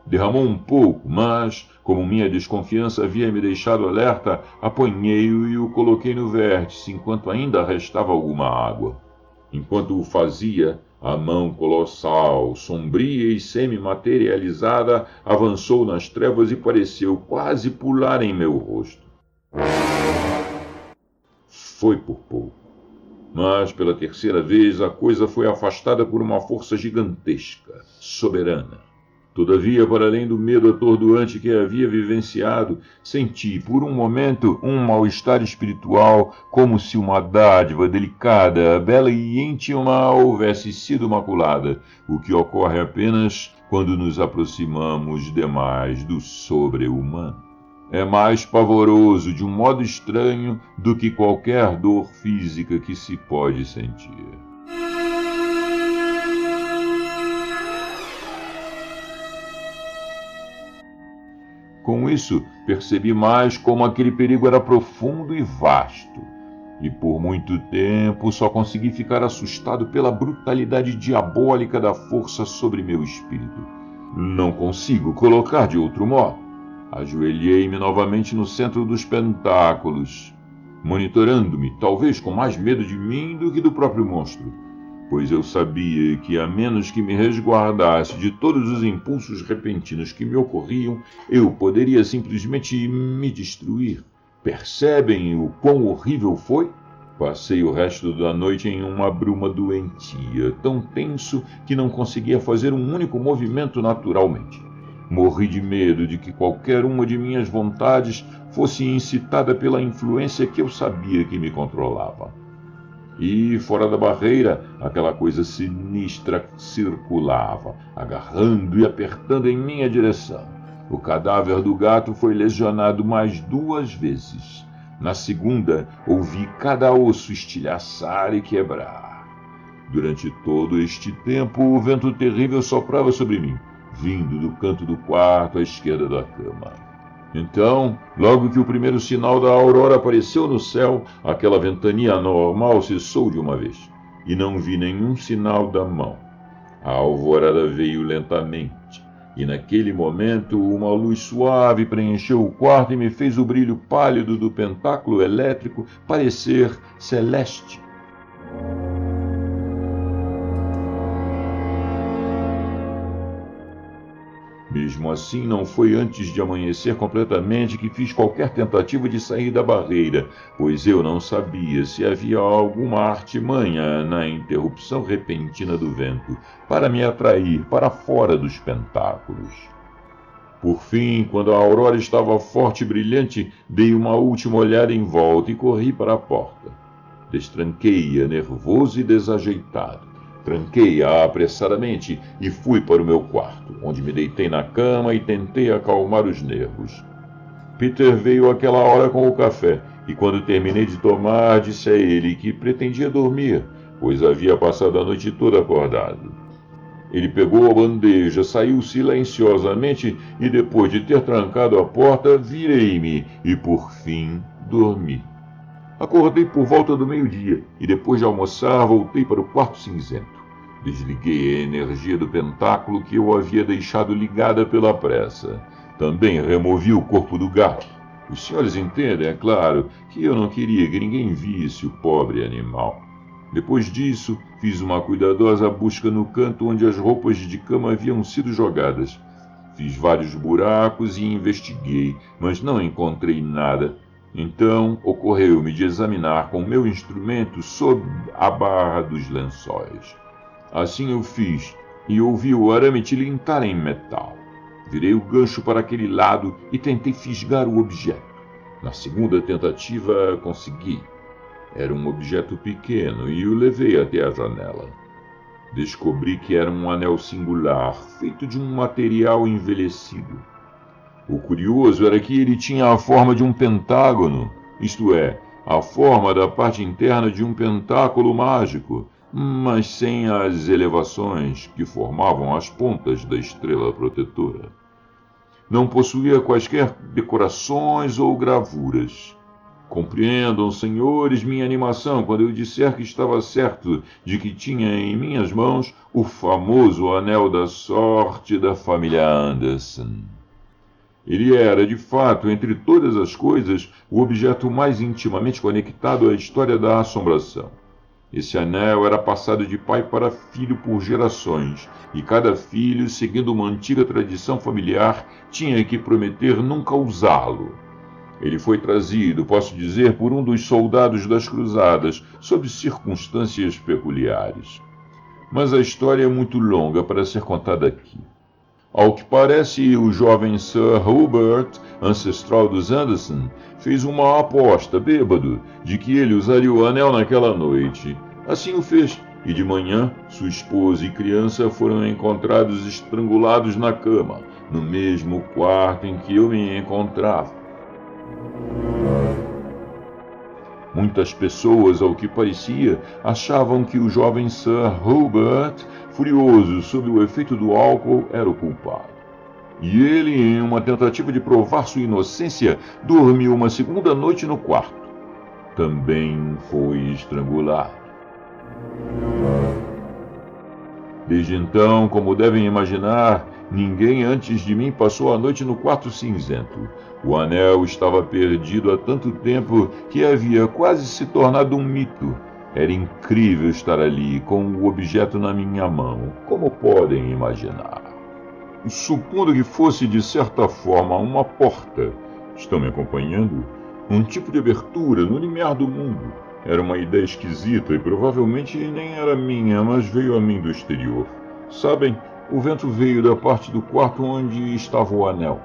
Derramou um pouco, mas, como minha desconfiança havia me deixado alerta, apanhei-o e o coloquei no vértice, enquanto ainda restava alguma água. Enquanto o fazia, a mão colossal, sombria e semi-materializada, avançou nas trevas e pareceu quase pular em meu rosto. Foi por pouco. Mas, pela 3ª vez, a coisa foi afastada por uma força gigantesca, soberana. Todavia, para além do medo atordoante que havia vivenciado, senti, por um momento, um mal-estar espiritual, como se uma dádiva delicada, bela e íntima houvesse sido maculada, o que ocorre apenas quando nos aproximamos demais do sobre-humano. É mais pavoroso de um modo estranho do que qualquer dor física que se pode sentir. Com isso, percebi mais como aquele perigo era profundo e vasto, e por muito tempo só consegui ficar assustado pela brutalidade diabólica da força sobre meu espírito. Não consigo colocar de outro modo. Ajoelhei-me novamente no centro dos pentáculos, monitorando-me, talvez com mais medo de mim do que do próprio monstro, pois eu sabia que, a menos que me resguardasse de todos os impulsos repentinos que me ocorriam, eu poderia simplesmente me destruir. Percebem o quão horrível foi? Passei o resto da noite em uma bruma doentia, tão tenso que não conseguia fazer um único movimento naturalmente. Morri de medo de que qualquer uma de minhas vontades fosse incitada pela influência que eu sabia que me controlava. E, fora da barreira, aquela coisa sinistra circulava, agarrando e apertando em minha direção. O cadáver do gato foi lesionado mais 2 vezes. Na segunda, ouvi cada osso estilhaçar e quebrar. Durante todo este tempo, o vento terrível soprava sobre mim, vindo do canto do quarto à esquerda da cama. Então, logo que o primeiro sinal da aurora apareceu no céu, aquela ventania anormal cessou de uma vez, e não vi nenhum sinal da mão. A alvorada veio lentamente, e naquele momento uma luz suave preencheu o quarto e me fez o brilho pálido do pentáculo elétrico parecer celeste. Mesmo assim, não foi antes de amanhecer completamente que fiz qualquer tentativa de sair da barreira, pois eu não sabia se havia alguma artimanha na interrupção repentina do vento para me atrair para fora dos pentáculos. Por fim, quando a aurora estava forte e brilhante, dei uma última olhada em volta e corri para a porta. Destranquei-a nervoso e desajeitado. Tranquei-a apressadamente e fui para o meu quarto, onde me deitei na cama e tentei acalmar os nervos. Peter veio àquela hora com o café, e quando terminei de tomar, disse a ele que pretendia dormir, pois havia passado a noite toda acordado. Ele pegou a bandeja, saiu silenciosamente e, depois de ter trancado a porta, virei-me e, por fim, dormi. Acordei por volta do meio-dia e, depois de almoçar, voltei para o quarto cinzento. Desliguei a energia do pentáculo que eu havia deixado ligada pela pressa. Também removi o corpo do gato. Os senhores entendem, é claro, que eu não queria que ninguém visse o pobre animal. Depois disso, fiz uma cuidadosa busca no canto onde as roupas de cama haviam sido jogadas. Fiz vários buracos e investiguei, mas não encontrei nada. Então, ocorreu-me de examinar com meu instrumento sob a barra dos lençóis. Assim eu fiz, e ouvi o arame tilintar em metal. Virei o gancho para aquele lado e tentei fisgar o objeto. Na segunda tentativa, consegui. Era um objeto pequeno e o levei até a janela. Descobri que era um anel singular, feito de um material envelhecido. O curioso era que ele tinha a forma de um pentágono, isto é, a forma da parte interna de um pentáculo mágico, mas sem as elevações que formavam as pontas da estrela protetora. Não possuía quaisquer decorações ou gravuras. Compreendam, senhores, minha animação quando eu disser que estava certo de que tinha em minhas mãos o famoso anel da sorte da família Anderson. Ele era, de fato, entre todas as coisas, o objeto mais intimamente conectado à história da assombração. Esse anel era passado de pai para filho por gerações, e cada filho, seguindo uma antiga tradição familiar, tinha que prometer nunca usá-lo. Ele foi trazido, posso dizer, por um dos soldados das cruzadas, sob circunstâncias peculiares. Mas a história é muito longa para ser contada aqui. Ao que parece, o jovem Sir Hubert, ancestral dos Anderson, fez uma aposta, bêbado, de que ele usaria o anel naquela noite. Assim o fez, e de manhã, sua esposa e criança foram encontrados estrangulados na cama, no mesmo quarto em que eu me encontrava. Muitas pessoas, ao que parecia, achavam que o jovem Sir Hubert, furioso sob o efeito do álcool, era o culpado. E ele, em uma tentativa de provar sua inocência, dormiu uma segunda noite no quarto. Também foi estrangulado. Desde então, como devem imaginar, ninguém antes de mim passou a noite no quarto cinzento. O anel estava perdido há tanto tempo que havia quase se tornado um mito. Era incrível estar ali com o objeto na minha mão, como podem imaginar. Supondo que fosse, de certa forma, uma porta. Estão me acompanhando? Um tipo de abertura no limiar do mundo. Era uma ideia esquisita e provavelmente nem era minha, mas veio a mim do exterior. Sabem, o vento veio da parte do quarto onde estava o anel.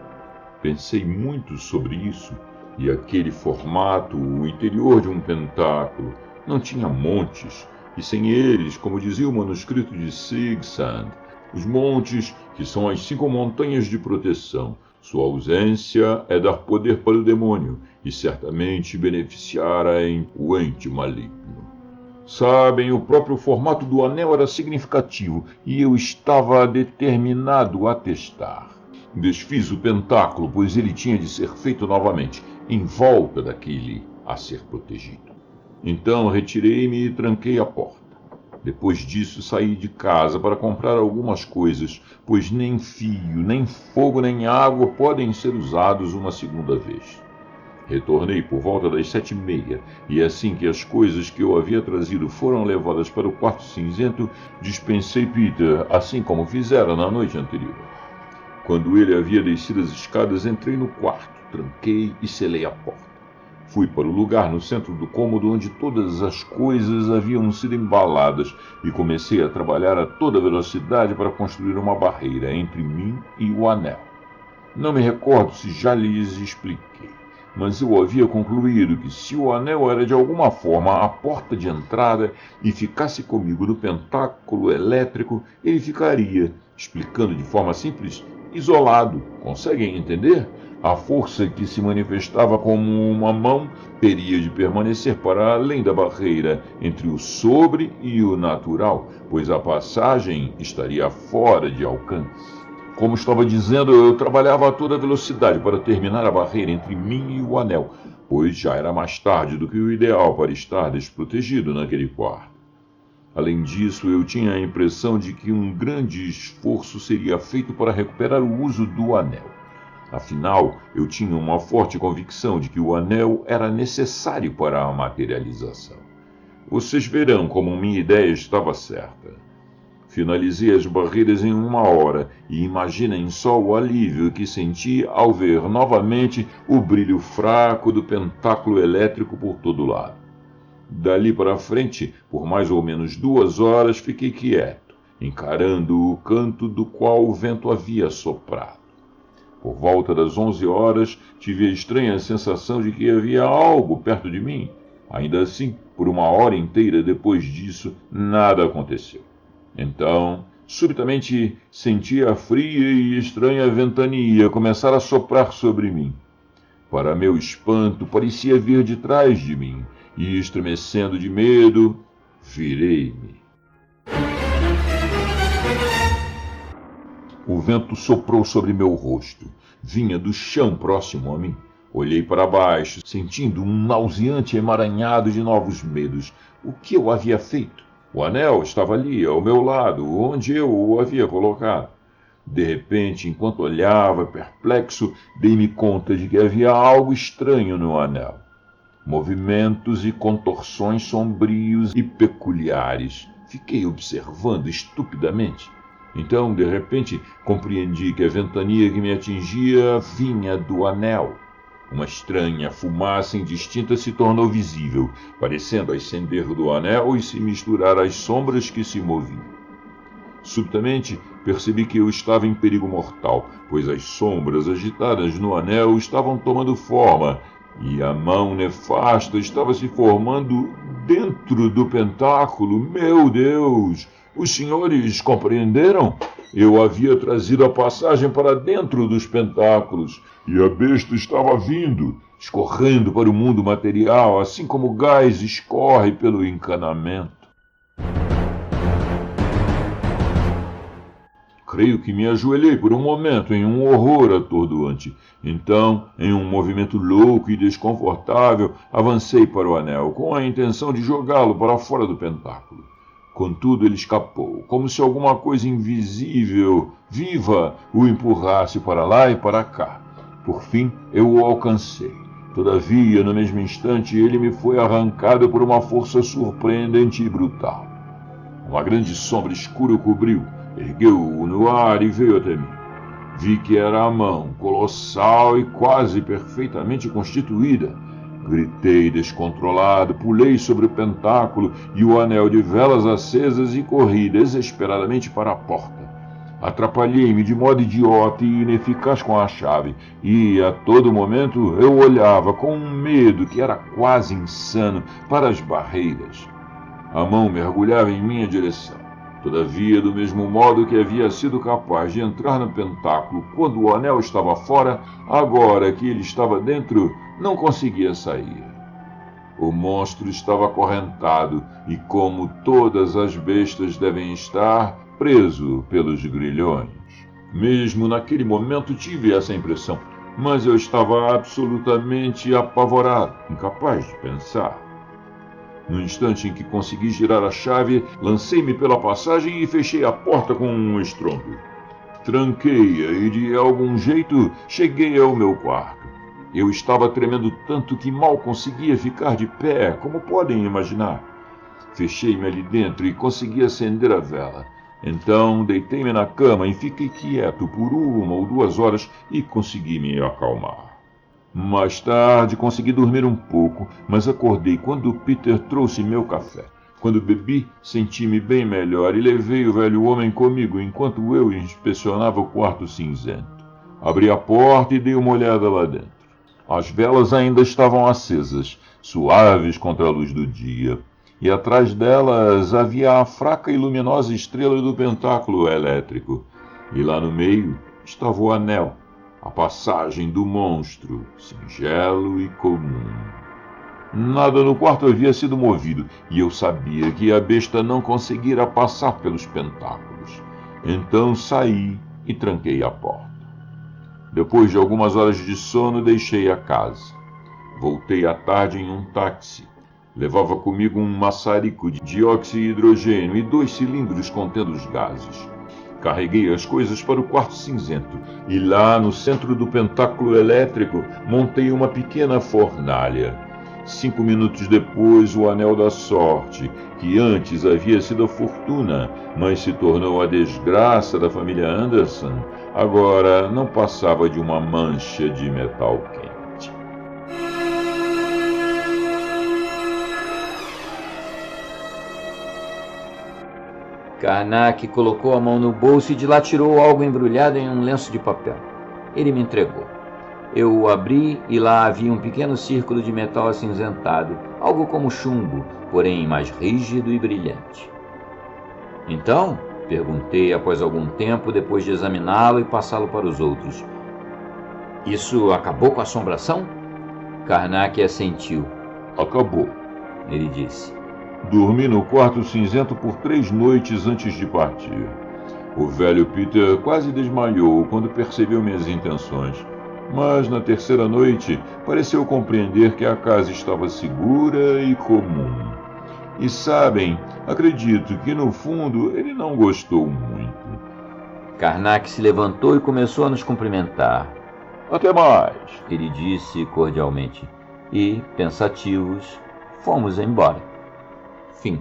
Pensei muito sobre isso, e aquele formato, o interior de um pentáculo, não tinha montes, e sem eles, como dizia o manuscrito de Sigsand, os montes, que são as 5 montanhas de proteção, Sua ausência é dar poder para o demônio e certamente beneficiar o ente maligno. Sabem, o próprio formato do anel era significativo e eu estava determinado a testar. Desfiz o pentáculo, pois ele tinha de ser feito novamente, em volta daquele a ser protegido. Então retirei-me e tranquei a porta. Depois disso saí de casa para comprar algumas coisas, pois nem fio, nem fogo, nem água podem ser usados uma segunda vez. Retornei por volta das 7h30, e assim que as coisas que eu havia trazido foram levadas para o quarto cinzento, dispensei Peter, assim como fizera na noite anterior. Quando ele havia descido as escadas, entrei no quarto, tranquei e selei a porta. Fui para o lugar no centro do cômodo onde todas as coisas haviam sido embaladas e comecei a trabalhar a toda velocidade para construir uma barreira entre mim e o anel. Não me recordo se já lhes expliquei, mas eu havia concluído que se o anel era de alguma forma a porta de entrada e ficasse comigo no pentáculo elétrico, ele ficaria, explicando de forma simples, isolado. Conseguem entender? A força que se manifestava como uma mão teria de permanecer para além da barreira entre o sobre e o natural, pois a passagem estaria fora de alcance. Como estava dizendo, eu trabalhava a toda velocidade para terminar a barreira entre mim e o anel, pois já era mais tarde do que o ideal para estar desprotegido naquele quarto. Além disso, eu tinha a impressão de que um grande esforço seria feito para recuperar o uso do anel. Afinal, eu tinha uma forte convicção de que o anel era necessário para a materialização. Vocês verão como minha ideia estava certa. Finalizei as barreiras em 1 hora e imaginem só o alívio que senti ao ver novamente o brilho fraco do pentáculo elétrico por todo lado. Dali para frente, por mais ou menos 2 horas, fiquei quieto, encarando o canto do qual o vento havia soprado. Por volta das 11 horas, tive a estranha sensação de que havia algo perto de mim. Ainda assim, por 1 hora inteira depois disso, nada aconteceu. Então, subitamente, senti a fria e estranha ventania começar a soprar sobre mim. Para meu espanto, parecia vir de trás de mim, e, estremecendo de medo, virei-me. O vento soprou sobre meu rosto. Vinha do chão próximo a mim. Olhei para baixo, sentindo um nauseante emaranhado de novos medos. O que eu havia feito? O anel estava ali, ao meu lado, onde eu o havia colocado. De repente, enquanto olhava, perplexo, dei-me conta de que havia algo estranho no anel. Movimentos e contorções sombrios e peculiares. Fiquei observando estupidamente. Então, de repente, compreendi que a ventania que me atingia vinha do anel. Uma estranha fumaça indistinta se tornou visível, parecendo ascender do anel e se misturar às sombras que se moviam. Subitamente, percebi que eu estava em perigo mortal, pois as sombras agitadas no anel estavam tomando forma, e a mão nefasta estava se formando dentro do pentáculo. Meu Deus! Os senhores compreenderam? Eu havia trazido a passagem para dentro dos pentáculos, e a besta estava vindo, escorrendo para o mundo material, assim como o gás escorre pelo encanamento. Creio que me ajoelhei por um momento em um horror atordoante. Então, em um movimento louco e desconfortável, avancei para o anel, com a intenção de jogá-lo para fora do pentáculo. Contudo, ele escapou, como se alguma coisa invisível, viva, o empurrasse para lá e para cá. Por fim, eu o alcancei. Todavia, no mesmo instante, ele me foi arrancado por uma força surpreendente e brutal. Uma grande sombra escura o cobriu, ergueu-o no ar e veio até mim. Vi que era a mão, colossal e quase perfeitamente constituída. Gritei descontrolado, pulei sobre o pentáculo e o anel de velas acesas e corri desesperadamente para a porta. Atrapalhei-me de modo idiota e ineficaz com a chave, e a todo momento eu olhava com um medo que era quase insano para as barreiras. A mão mergulhava em minha direção. Todavia, do mesmo modo que havia sido capaz de entrar no pentáculo quando o anel estava fora, agora que ele estava dentro, não conseguia sair. O monstro estava acorrentado e, como todas as bestas devem estar, preso pelos grilhões. Mesmo naquele momento tive essa impressão, mas eu estava absolutamente apavorado, incapaz de pensar. No instante em que consegui girar a chave, lancei-me pela passagem e fechei a porta com um estrondo. Tranquei-a e, de algum jeito, cheguei ao meu quarto. Eu estava tremendo tanto que mal conseguia ficar de pé, como podem imaginar. Fechei-me ali dentro e consegui acender a vela. Então deitei-me na cama e fiquei quieto por 1 ou 2 horas e consegui me acalmar. Mais tarde consegui dormir um pouco, mas acordei quando Peter trouxe meu café. Quando bebi, senti-me bem melhor e levei o velho homem comigo enquanto eu inspecionava o quarto cinzento. Abri a porta e dei uma olhada lá dentro. As velas ainda estavam acesas, suaves contra a luz do dia, e atrás delas havia a fraca e luminosa estrela do pentáculo elétrico. E lá no meio estava o anel, a passagem do monstro, singelo e comum. Nada no quarto havia sido movido, e eu sabia que a besta não conseguira passar pelos pentáculos. Então saí e tranquei a porta. Depois de algumas horas de sono, deixei a casa. Voltei à tarde em um táxi. Levava comigo um maçarico de dióxido de hidrogênio e 2 cilindros contendo os gases. Carreguei as coisas para o quarto cinzento e lá no centro do pentáculo elétrico montei uma pequena fornalha. 5 minutos depois, o anel da sorte, que antes havia sido a fortuna, mas se tornou a desgraça da família Anderson, agora não passava de uma mancha de metal quente. Karnak colocou a mão no bolso e de lá tirou algo embrulhado em um lenço de papel. Ele me entregou. Eu o abri e lá havia um pequeno círculo de metal acinzentado, algo como chumbo, porém mais rígido e brilhante. Então, perguntei após algum tempo, depois de examiná-lo e passá-lo para os outros. Isso acabou com a assombração? Karnak assentiu. Acabou, ele disse. Dormi no quarto cinzento por 3 noites antes de partir. O velho Peter quase desmaiou quando percebeu minhas intenções, mas na terceira noite pareceu compreender que a casa estava segura e comum. E sabem, acredito que no fundo ele não gostou muito. Karnak se levantou e começou a nos cumprimentar. Até mais, ele disse cordialmente, e, pensativos, fomos embora. Fim.